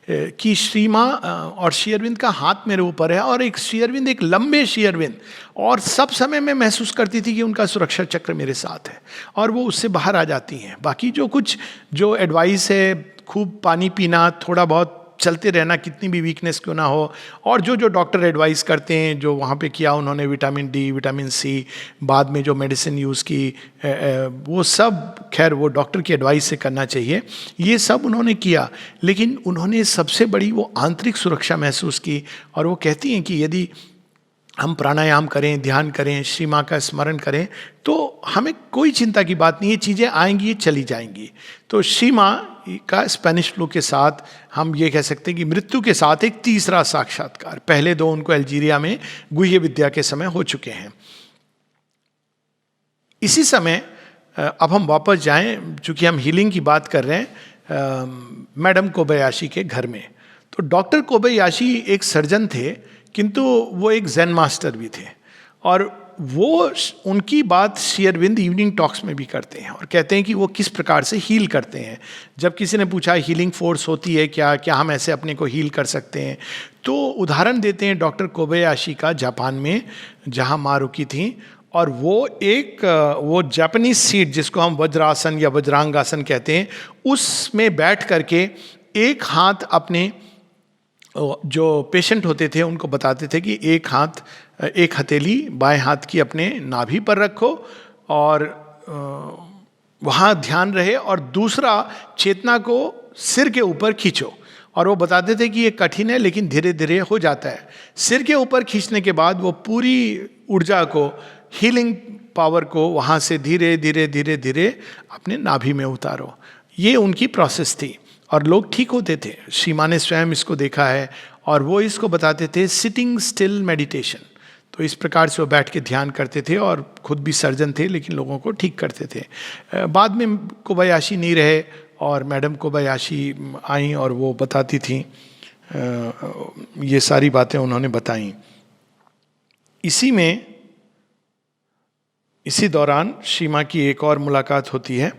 कि श्री माँ और श्री अरविंद का हाथ मेरे ऊपर है, और एक श्री अरविंद, एक लंबे श्री अरविंद, और सब समय में महसूस करती थी कि उनका सुरक्षा चक्र मेरे साथ है, और वो उससे बाहर आ जाती हैं। बाकी जो कुछ जो एडवाइस है, खूब पानी पीना, थोड़ा बहुत चलते रहना, कितनी भी वीकनेस क्यों ना हो। और जो जो डॉक्टर एडवाइस करते हैं, जो वहाँ पे किया उन्होंने, विटामिन डी, विटामिन सी, बाद में जो मेडिसिन यूज़ की, वो सब खैर वो डॉक्टर की एडवाइस से करना चाहिए, ये सब उन्होंने किया। लेकिन उन्होंने सबसे बड़ी वो आंतरिक सुरक्षा महसूस की। और वो कहती हैं कि यदि हम प्राणायाम करें, ध्यान करें, श्री माँ का स्मरण करें, तो हमें कोई चिंता की बात नहीं, ये चीज़ें आएंगी, ये चली जाएंगी। तो श्री माँ का स्पेनिश फ्लू के साथ हम ये कह सकते हैं कि मृत्यु के साथ एक तीसरा साक्षात्कार, पहले दो उनको अल्जीरिया में गुह्य विद्या के समय हो चुके हैं। इसी समय अब हम वापस जाएं, चूंकि हम हीलिंग की बात कर रहे हैं, मैडम कोबायाशी के घर में। तो डॉक्टर कोबायाशी एक सर्जन थे, किंतु वो एक ज़ेन मास्टर भी थे। और वो उनकी बात श्री अरविंद इवनिंग टॉक्स में भी करते हैं और कहते हैं कि वो किस प्रकार से हील करते हैं। जब किसी ने पूछा हीलिंग फोर्स होती है क्या, क्या हम ऐसे अपने को हील कर सकते हैं, तो उदाहरण देते हैं डॉक्टर कोबायाशी का, जापान में जहाँ माँ रुकी थी। और वो जापानीज सीट जिसको हम वज्रासन या वज्रांगासन कहते हैं, उसमें बैठ करके एक हाथ अपने जो पेशेंट होते थे उनको बताते थे कि एक हथेली बाएं हाथ की अपने नाभि पर रखो और वहाँ ध्यान रहे, और दूसरा चेतना को सिर के ऊपर खींचो। और वो बताते थे कि ये कठिन है लेकिन धीरे धीरे हो जाता है। सिर के ऊपर खींचने के बाद वो पूरी ऊर्जा को, हीलिंग पावर को वहाँ से धीरे धीरे धीरे धीरे अपने नाभि में उतारो। ये उनकी प्रोसेस थी और लोग ठीक होते थे। सीमा ने स्वयं इसको देखा है और वो इसको बताते थे सिटिंग स्टिल मेडिटेशन। तो इस प्रकार से वो बैठ के ध्यान करते थे और खुद भी सर्जन थे लेकिन लोगों को ठीक करते थे। बाद में कोबायाशी नहीं रहे और मैडम कोबायाशी आई और वो बताती थी, ये सारी बातें उन्होंने बताई। इसी दौरान सीमा की एक और मुलाकात होती है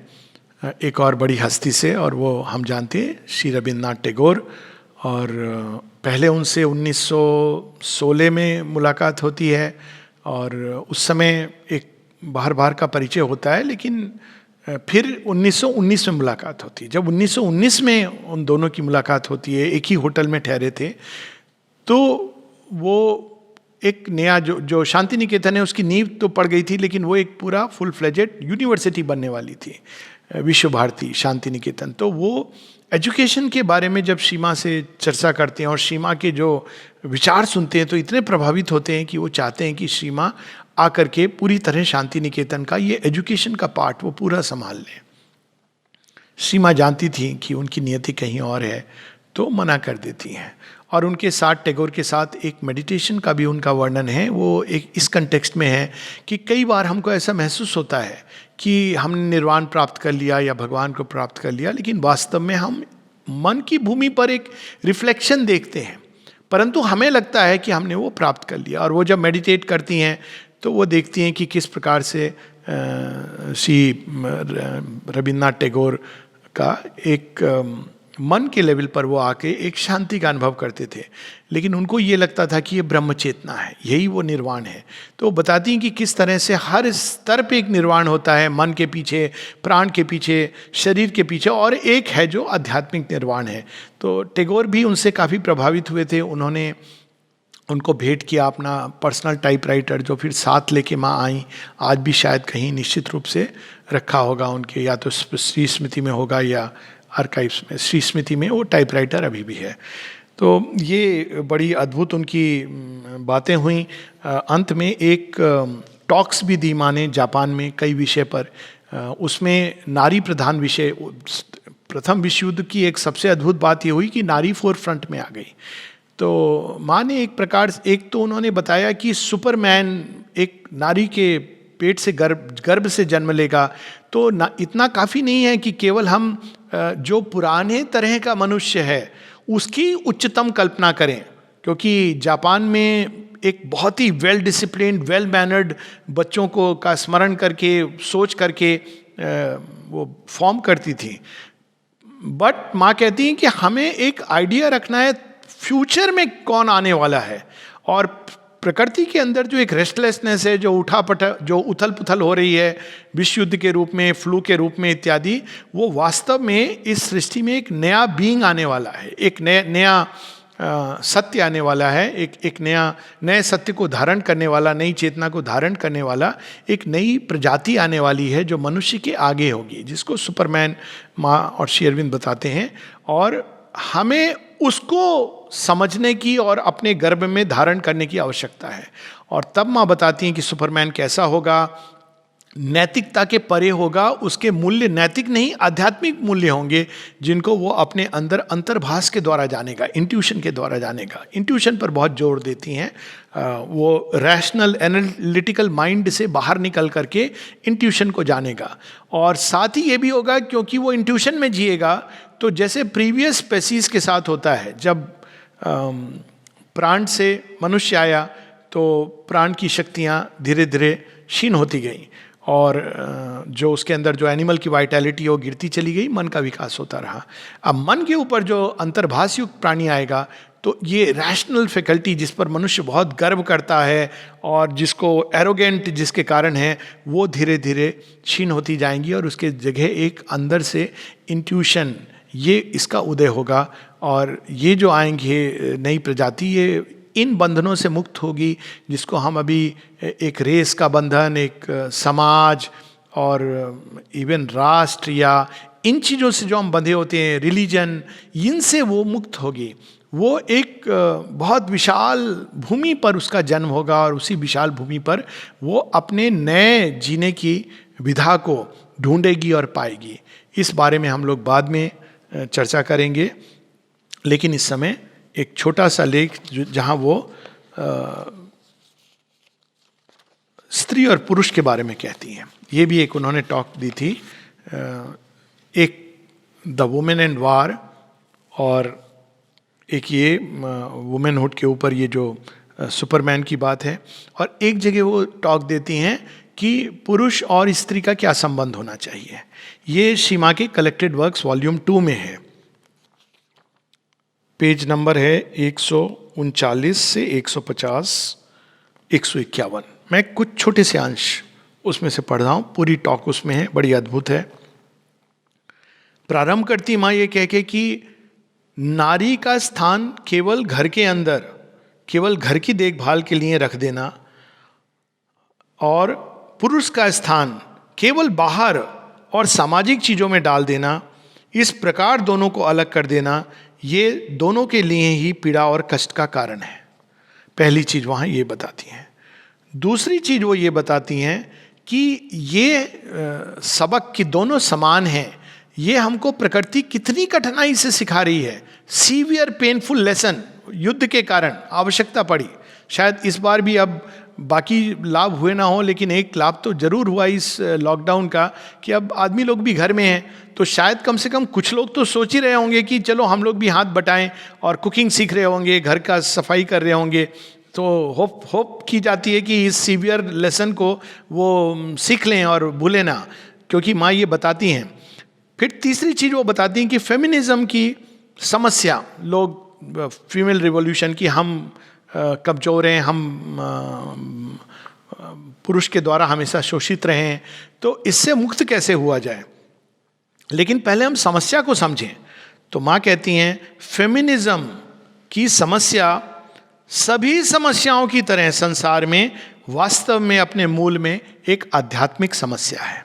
एक और बड़ी हस्ती से, और वो हम जानते हैं श्री रविन्द्रनाथ टैगोर। और पहले उनसे 1916 में मुलाकात होती है और उस समय एक बाहर का परिचय होता है, लेकिन फिर 1919 में मुलाकात होती है। जब 1919 में उन दोनों की मुलाकात होती है, एक ही होटल में ठहरे थे, तो वो एक नया जो शांति निकेतन है उसकी नींव तो पड़ गई थी, लेकिन वो एक पूरा फुल फ्लेजेड यूनिवर्सिटी बनने वाली थी, विश्व भारती शांति निकेतन। तो वो एजुकेशन के बारे में जब सीमा से चर्चा करते हैं और सीमा के जो विचार सुनते हैं तो इतने प्रभावित होते हैं कि वो चाहते हैं कि सीमा आकर के पूरी तरह शांति निकेतन का ये एजुकेशन का पार्ट वो पूरा संभाल लें। सीमा जानती थी कि उनकी नियति कहीं और है, तो मना कर देती हैं। और उनके साथ टैगोर के साथ एक मेडिटेशन का भी उनका वर्णन है। वो एक इस कंटेक्स्ट में है कि कई बार हमको ऐसा महसूस होता है कि हमने निर्वाण प्राप्त कर लिया या भगवान को प्राप्त कर लिया, लेकिन वास्तव में हम मन की भूमि पर एक रिफ्लेक्शन देखते हैं, परंतु हमें लगता है कि हमने वो प्राप्त कर लिया। और वो जब मेडिटेट करती हैं तो वो देखती हैं कि किस प्रकार से श्री रविन्द्रनाथ टैगोर का एक मन के लेवल पर वो आके एक शांति का अनुभव करते थे, लेकिन उनको ये लगता था कि ये ब्रह्म चेतना है, यही वो निर्वाण है। तो वो बताती हैं कि किस तरह से हर स्तर पे एक निर्वाण होता है, मन के पीछे, प्राण के पीछे, शरीर के पीछे, और एक है जो आध्यात्मिक निर्वाण है। तो टैगोर भी उनसे काफ़ी प्रभावित हुए थे। उन्होंने उनको भेंट किया अपना पर्सनल टाइपराइटर, जो फिर साथ लेके माँ आई। आज भी शायद कहीं निश्चित रूप से रखा होगा उनके, या तो श्री स्मृति में होगा या आर्काइव्स में। श्री स्मृति में वो टाइपराइटर अभी भी है। तो ये बड़ी अद्भुत उनकी बातें हुई। अंत में एक टॉक्स भी दी माँ ने जापान में कई विषय पर। उसमें नारी प्रधान विषय, प्रथम विश्व युद्ध की एक सबसे अद्भुत बात ये हुई कि नारी फोर फ्रंट में आ गई। तो माँ ने एक तो उन्होंने बताया कि सुपरमैन एक नारी के पेट से गर्भ से जन्म लेगा, तो इतना काफ़ी नहीं है कि केवल हम जो पुराने तरह का मनुष्य है उसकी उच्चतम कल्पना करें, क्योंकि जापान में एक बहुत ही वेल डिसिप्लिन्ड, वेल मैनर्ड बच्चों को का स्मरण करके, सोच करके वो फॉर्म करती थी। बट माँ कहती हैं कि हमें एक आइडिया रखना है फ्यूचर में कौन आने वाला है, और प्रकृति के अंदर जो एक रेस्टलेसनेस है, जो उथल पुथल हो रही है विश्व युद्ध के रूप में, फ्लू के रूप में इत्यादि, वो वास्तव में इस सृष्टि में एक नया बीइंग आने वाला है, एक नया सत्य आने वाला है, एक नए सत्य को धारण करने वाला, नई चेतना को धारण करने वाला एक नई प्रजाति आने वाली है जो मनुष्य के आगे होगी, जिसको सुपरमैन माँ और श्री अरविंद बताते हैं। और हमें उसको समझने की और अपने गर्भ में धारण करने की आवश्यकता है। और तब माँ बताती हैं कि सुपरमैन कैसा होगा, नैतिकता के परे होगा, उसके मूल्य नैतिक नहीं आध्यात्मिक मूल्य होंगे, जिनको वो अपने अंदर अंतर्भास के द्वारा जानेगा, इंट्यूशन के द्वारा जानेगा। इंट्यूशन पर बहुत जोर देती हैं, वो रैशनल एनालिटिकल माइंड से बाहर निकल करके इंट्यूशन को जानेगा। और साथ ही ये भी होगा क्योंकि वो इंट्यूशन में जिएगा, तो जैसे प्रीवियस स्पेसीज के साथ होता है, जब प्राण से मनुष्य आया तो प्राण की शक्तियाँ धीरे धीरे क्षीण होती गई, और जो उसके अंदर जो एनिमल की वाइटैलिटी वो गिरती चली गई, मन का विकास होता रहा। अब मन के ऊपर जो अंतर्भास युक्त प्राणी आएगा, तो ये रैशनल फैकल्टी जिस पर मनुष्य बहुत गर्व करता है और जिसको एरोगेंट जिसके कारण है, वो धीरे धीरे क्षीण होती जाएंगी, और उसके जगह एक अंदर से इंट्यूशन, ये इसका उदय होगा। और ये जो आएंगे नई प्रजाति, ये इन बंधनों से मुक्त होगी, जिसको हम अभी एक रेस का बंधन, एक समाज और इवन राष्ट्र या इन चीज़ों से जो हम बंधे होते हैं, रिलीजन, इनसे वो मुक्त होगी। वो एक बहुत विशाल भूमि पर उसका जन्म होगा, और उसी विशाल भूमि पर वो अपने नए जीने की विधा को ढूंढेगी और पाएगी। इस बारे में हम लोग बाद में चर्चा करेंगे, लेकिन इस समय एक छोटा सा लेख जहाँ वो स्त्री और पुरुष के बारे में कहती हैं। ये भी एक उन्होंने टॉक दी थी, एक द वुमेन एंड वार, और एक ये वुमेनहुड के ऊपर ये जो सुपरमैन की बात है। और एक जगह वो टॉक देती हैं कि पुरुष और स्त्री का क्या संबंध होना चाहिए। ये सीमा के कलेक्टेड वर्क्स वॉल्यूम 2 में है, पेज नंबर है 139 से 150, 151। मैं कुछ छोटे से अंश उसमें से पढ़ रहा हूँ, पूरी टॉक उसमें है, बड़ी अद्भुत है। प्रारंभ करती माँ ये कह के कि नारी का स्थान केवल घर के अंदर, केवल घर की देखभाल के लिए रख देना, और पुरुष का स्थान केवल बाहर और सामाजिक चीज़ों में डाल देना, इस प्रकार दोनों को अलग कर देना, ये दोनों के लिए ही पीड़ा और कष्ट का कारण है। पहली चीज़ वहाँ ये बताती हैं। दूसरी चीज़ वो ये बताती हैं कि ये सबक कि दोनों समान हैं, ये हमको प्रकृति कितनी कठिनाई से सिखा रही है। सीवियर पेनफुल लेसन युद्ध के कारण आवश्यकता पड़ी। शायद इस बार भी, अब बाकी लाभ हुए ना हो, लेकिन एक लाभ तो जरूर हुआ इस लॉकडाउन का, कि अब आदमी लोग भी घर में हैं, तो शायद कम से कम कुछ लोग तो सोच ही रहे होंगे कि चलो हम लोग भी हाथ बटाएं, और कुकिंग सीख रहे होंगे, घर का सफाई कर रहे होंगे। तो होप की जाती है कि इस सीवियर लेसन को वो सीख लें और भूलें ना, क्योंकि माँ ये बताती हैं। फिर तीसरी चीज़ वो बताती हैं कि फेमिनिज्म की समस्या, लोग फीमेल रिवॉल्यूशन की, हम कमजोर हैं, हम पुरुष के द्वारा हमेशा शोषित रहे हैं, तो इससे मुक्त कैसे हुआ जाए। लेकिन पहले हम समस्या को समझें। तो माँ कहती हैं फेमिनिज्म की समस्या सभी समस्याओं की तरह संसार में वास्तव में अपने मूल में एक आध्यात्मिक समस्या है,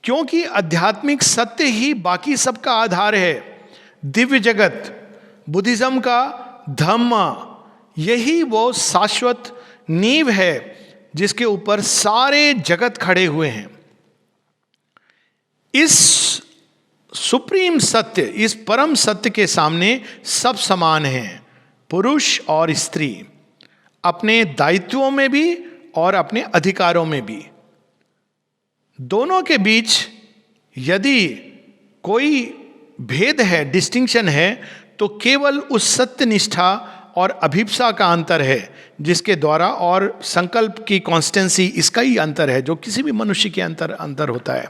क्योंकि आध्यात्मिक सत्य ही बाकी सबका आधार है। दिव्य जगत, बुद्धिज्म का धम्म, यही वो शाश्वत नींव है जिसके ऊपर सारे जगत खड़े हुए हैं। इस सुप्रीम सत्य, इस परम सत्य के सामने सब समान हैं, पुरुष और स्त्री, अपने दायित्वों में भी और अपने अधिकारों में भी। दोनों के बीच यदि कोई भेद है, डिस्टिंक्शन है, तो केवल उस सत्य निष्ठा और अभिप्सा का अंतर है, जिसके द्वारा, और संकल्प की कॉन्स्टेंसी, इसका ही अंतर है जो किसी भी मनुष्य के अंतर होता है।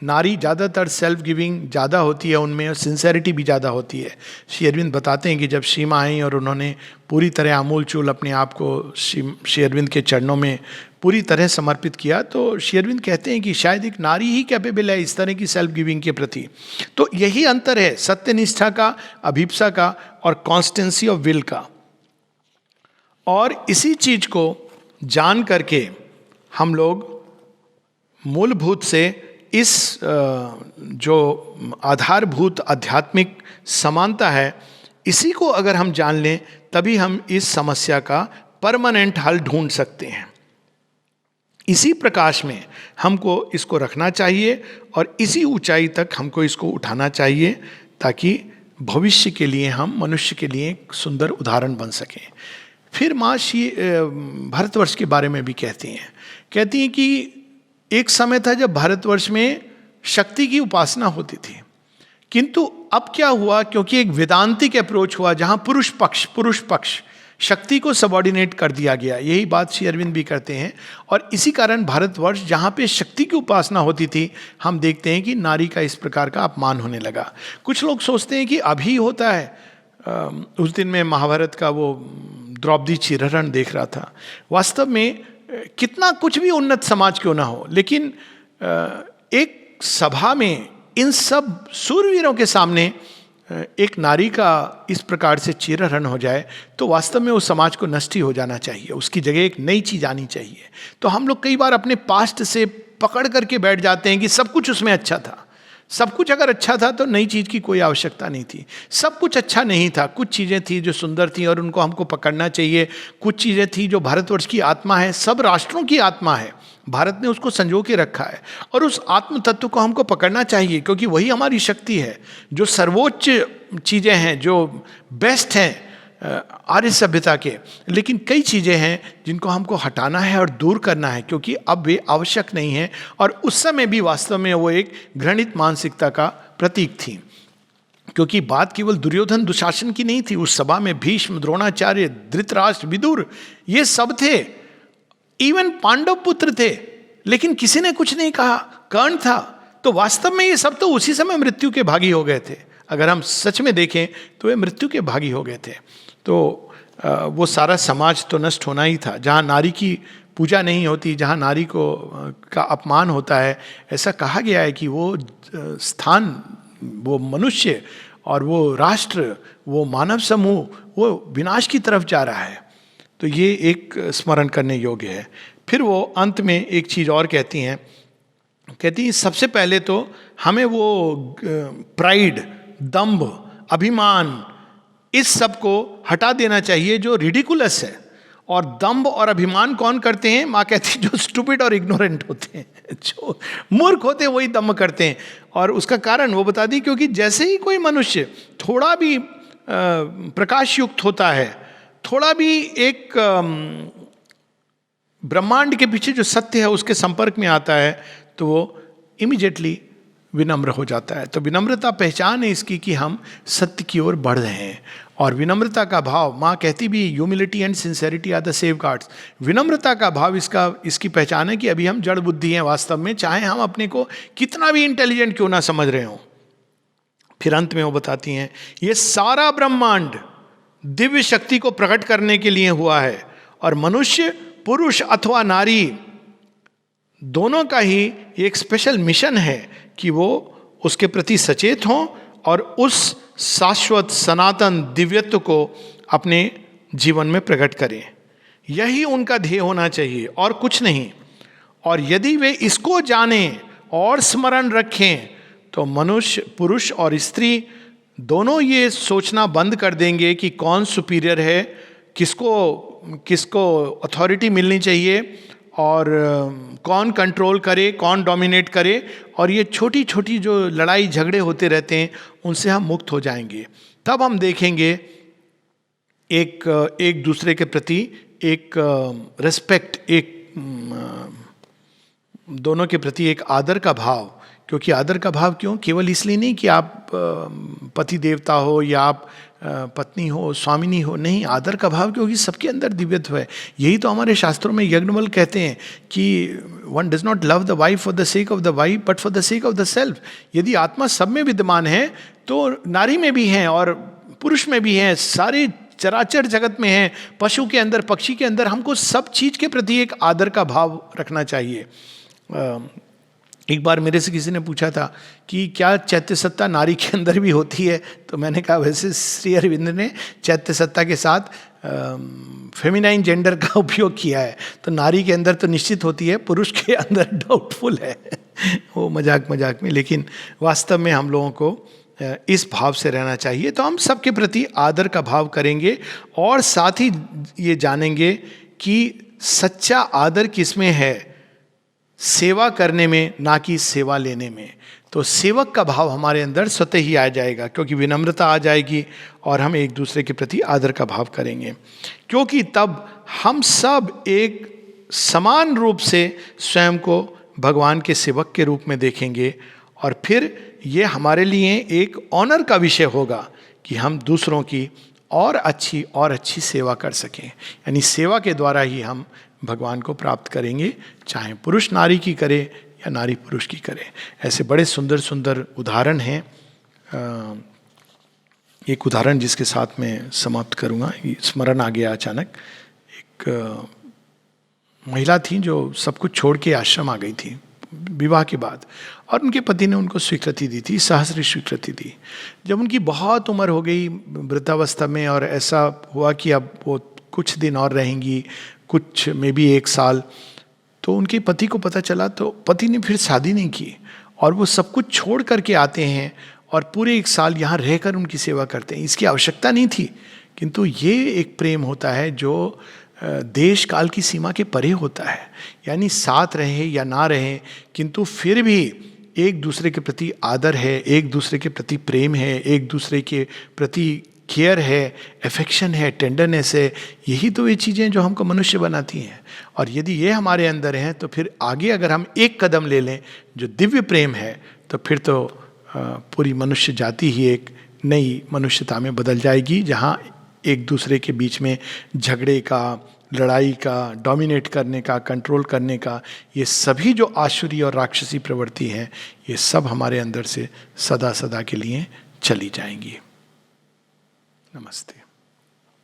नारी ज़्यादातर सेल्फ गिविंग ज़्यादा होती है उनमें, और सिंसेरिटी भी ज़्यादा होती है। श्री अरविंद बताते हैं कि जब श्री माँ आई और उन्होंने पूरी तरह आमूल चूल अपने आप को श्री अरविंद के चरणों में पूरी तरह समर्पित किया, तो श्री अरविंद कहते हैं कि शायद एक नारी ही कैपेबल है इस तरह की सेल्फ गिविंग के प्रति। तो यही अंतर है सत्यनिष्ठा का, अभिप्सा का और कॉन्स्टेंसी ऑफ विल का। और इसी चीज को जान करके हम लोग मूलभूत से इस जो आधारभूत आध्यात्मिक समानता है, इसी को अगर हम जान लें तभी हम इस समस्या का परमानेंट हल ढूंढ सकते हैं। इसी प्रकाश में हमको इसको रखना चाहिए और इसी ऊंचाई तक हमको इसको उठाना चाहिए, ताकि भविष्य के लिए हम मनुष्य के लिए एक सुंदर उदाहरण बन सकें। फिर माँ श्री भारतवर्ष के बारे में भी कहती हैं कि एक समय था जब भारतवर्ष में शक्ति की उपासना होती थी, किंतु अब क्या हुआ, क्योंकि एक वेदांतिक अप्रोच हुआ जहाँ पुरुष पक्ष शक्ति को सबॉर्डिनेट कर दिया गया। यही बात श्री अरविंद भी करते हैं। और इसी कारण भारतवर्ष जहाँ पे शक्ति की उपासना होती थी, हम देखते हैं कि नारी का इस प्रकार का अपमान होने लगा। कुछ लोग सोचते हैं कि अभी होता है। उस दिन मैं महाभारत का वो द्रौपदी चीरहरण देख रहा था। वास्तव में कितना कुछ भी उन्नत समाज क्यों ना हो, लेकिन एक सभा में इन सब सूरवीरों के सामने एक नारी का इस प्रकार से चीरहरण हो जाए, तो वास्तव में उस समाज को नष्ट ही हो जाना चाहिए। उसकी जगह एक नई चीज आनी चाहिए। तो हम लोग कई बार अपने पास्ट से पकड़ करके बैठ जाते हैं कि सब कुछ उसमें अच्छा था। सब कुछ अगर अच्छा था तो नई चीज की कोई आवश्यकता नहीं थी। सब कुछ अच्छा नहीं था, कुछ चीजें थी जो सुंदर थी और उनको हमको पकड़ना चाहिए। कुछ चीजें थी जो भारतवर्ष की आत्मा है, सब राष्ट्रों की आत्मा है, भारत ने उसको संजो के रखा है, और उस आत्म तत्व को हमको पकड़ना चाहिए, क्योंकि वही हमारी शक्ति है। जो सर्वोच्च चीजें हैं, जो बेस्ट हैं आर्य सभ्यता के, लेकिन कई चीजें हैं जिनको हमको हटाना है और दूर करना है, क्योंकि अब वे आवश्यक नहीं हैं। और उस समय भी वास्तव में वो एक घृणित मानसिकता का प्रतीक थी, क्योंकि बात केवल दुर्योधन दुशासन की नहीं थी। उस सभा में भीष्म, द्रोणाचार्य, धृतराष्ट्र, विदुर, ये सब थे। इवन पांडव पुत्र थे, लेकिन किसी ने कुछ नहीं कहा। कर्ण था। तो वास्तव में ये सब तो उसी समय मृत्यु के भागी हो गए थे। अगर हम सच में देखें तो वे मृत्यु के भागी हो गए थे। तो वो सारा समाज तो नष्ट होना ही था, जहाँ नारी की पूजा नहीं होती, जहाँ नारी को का अपमान होता है। ऐसा कहा गया है कि वो स्थान, वो मनुष्य और वो राष्ट्र, वो मानव समूह, वो विनाश की तरफ जा रहा है। तो ये एक स्मरण करने योग्य है। फिर वो अंत में एक चीज़ और कहती हैं, सबसे पहले तो हमें वो प्राइड, दंभ, अभिमान, इस सब को हटा देना चाहिए जो रिडिकुलस है। और दंभ और अभिमान कौन करते हैं? माँ कहती है जो स्टूपिड और इग्नोरेंट होते हैं, जो मूर्ख होते हैं वही दंभ करते हैं। और उसका कारण वो बता दी, क्योंकि जैसे ही कोई मनुष्य थोड़ा भी प्रकाश युक्त होता है, थोड़ा भी एक ब्रह्मांड के पीछे जो सत्य है उसके संपर्क में आता है, तो वो इमीडिएटली विनम्र हो जाता है। तो विनम्रता पहचान है इसकी कि हम सत्य की ओर बढ़ रहे हैं। और विनम्रता का भाव, माँ कहती भी humility and sincerity are the safeguards. विनम्रता का भाव इसकी पहचान है कि अभी हम जड़ बुद्धि हैं वास्तव में, चाहे हम अपने को कितना भी इंटेलिजेंट क्यों ना समझ रहे हों। फिर अंत में वो बताती हैं, ये सारा ब्रह्मांड दिव्य शक्ति को प्रकट करने के लिए हुआ है, और मनुष्य, पुरुष अथवा नारी, दोनों का ही एक स्पेशल मिशन है कि वो उसके प्रति सचेत हों और उस शाश्वत सनातन दिव्यत्व को अपने जीवन में प्रकट करें। यही उनका ध्येय होना चाहिए और कुछ नहीं। और यदि वे इसको जानें और स्मरण रखें, तो मनुष्य, पुरुष और स्त्री दोनों ये सोचना बंद कर देंगे कि कौन सुपीरियर है, किसको अथॉरिटी मिलनी चाहिए, और कौन कंट्रोल करे, कौन डोमिनेट करे। और ये छोटी छोटी जो लड़ाई झगड़े होते रहते हैं, उनसे हम मुक्त हो जाएंगे। तब हम देखेंगे एक दूसरे के प्रति एक रिस्पेक्ट, एक दोनों के प्रति एक आदर का भाव। क्योंकि आदर का भाव क्यों? केवल इसलिए नहीं कि आप पति देवता हो या आप पत्नी हो, स्वामिनी हो, नहीं, आदर का भाव क्योंकि सबके अंदर दिव्यत्व है। यही तो हमारे शास्त्रों में यज्ञवल्क्य कहते हैं कि one does not love the wife for the sake of the wife but for the sake of the self. यदि आत्मा सब में विद्यमान है तो नारी में भी है और पुरुष में भी है, सारे चराचर जगत में है, पशु के अंदर, पक्षी के अंदर। हमको सब चीज के प्रति एक आदर का भाव रखना चाहिए। एक बार मेरे से किसी ने पूछा था कि क्या चैत्य सत्ता नारी के अंदर भी होती है? तो मैंने कहा वैसे श्री अरविंद ने चैत्य सत्ता के साथ फेमिनाइन जेंडर का उपयोग किया है, तो नारी के अंदर तो निश्चित होती है, पुरुष के अंदर डाउटफुल है। वो मजाक मजाक में, लेकिन वास्तव में हम लोगों को इस भाव से रहना चाहिए। तो हम सबके प्रति आदर का भाव करेंगे और साथ ही ये जानेंगे कि सच्चा आदर किसमें है? सेवा करने में, ना कि सेवा लेने में। तो सेवक का भाव हमारे अंदर स्वतः ही आ जाएगा, क्योंकि विनम्रता आ जाएगी और हम एक दूसरे के प्रति आदर का भाव करेंगे। क्योंकि तब हम सब एक समान रूप से स्वयं को भगवान के सेवक के रूप में देखेंगे और फिर ये हमारे लिए एक ऑनर का विषय होगा कि हम दूसरों की और अच्छी सेवा कर सकें। यानी सेवा के द्वारा ही हम भगवान को प्राप्त करेंगे, चाहे पुरुष नारी की करे या नारी पुरुष की करे। ऐसे बड़े सुंदर सुंदर उदाहरण हैं। एक उदाहरण जिसके साथ मैं समाप्त करूँगा, स्मरण आ गया अचानक। एक महिला थी जो सब कुछ छोड़ के आश्रम आ गई थी विवाह के बाद, और उनके पति ने उनको स्वीकृति दी थी, सहस्री स्वीकृति दी। जब उनकी बहुत उम्र हो गई वृद्धावस्था में, और ऐसा हुआ कि अब वो कुछ दिन और रहेंगी, कुछ में भी 1 साल, तो उनके पति को पता चला, तो पति ने फिर शादी नहीं की और वो सब कुछ छोड़ करके आते हैं और पूरे 1 साल यहाँ रहकर उनकी सेवा करते हैं। इसकी आवश्यकता नहीं थी, किंतु ये एक प्रेम होता है जो देश काल की सीमा के परे होता है। यानी साथ रहे या ना रहे, किंतु फिर भी एक दूसरे के प्रति आदर है, एक दूसरे के प्रति प्रेम है, एक दूसरे के प्रति केयर है, एफेक्शन है, टेंडरनेस है। यही तो ये चीज़ें जो हमको मनुष्य बनाती हैं। और यदि ये हमारे अंदर हैं तो फिर आगे अगर हम एक कदम ले लें जो दिव्य प्रेम है, तो फिर तो पूरी मनुष्य जाति ही एक नई मनुष्यता में बदल जाएगी, जहाँ एक दूसरे के बीच में झगड़े का, लड़ाई का, डोमिनेट करने का, कंट्रोल करने का, ये सभी जो आसुरी और राक्षसी प्रवृत्ति हैं, ये सब हमारे अंदर से सदा सदा के लिए चली जाएंगी। नमस्ते।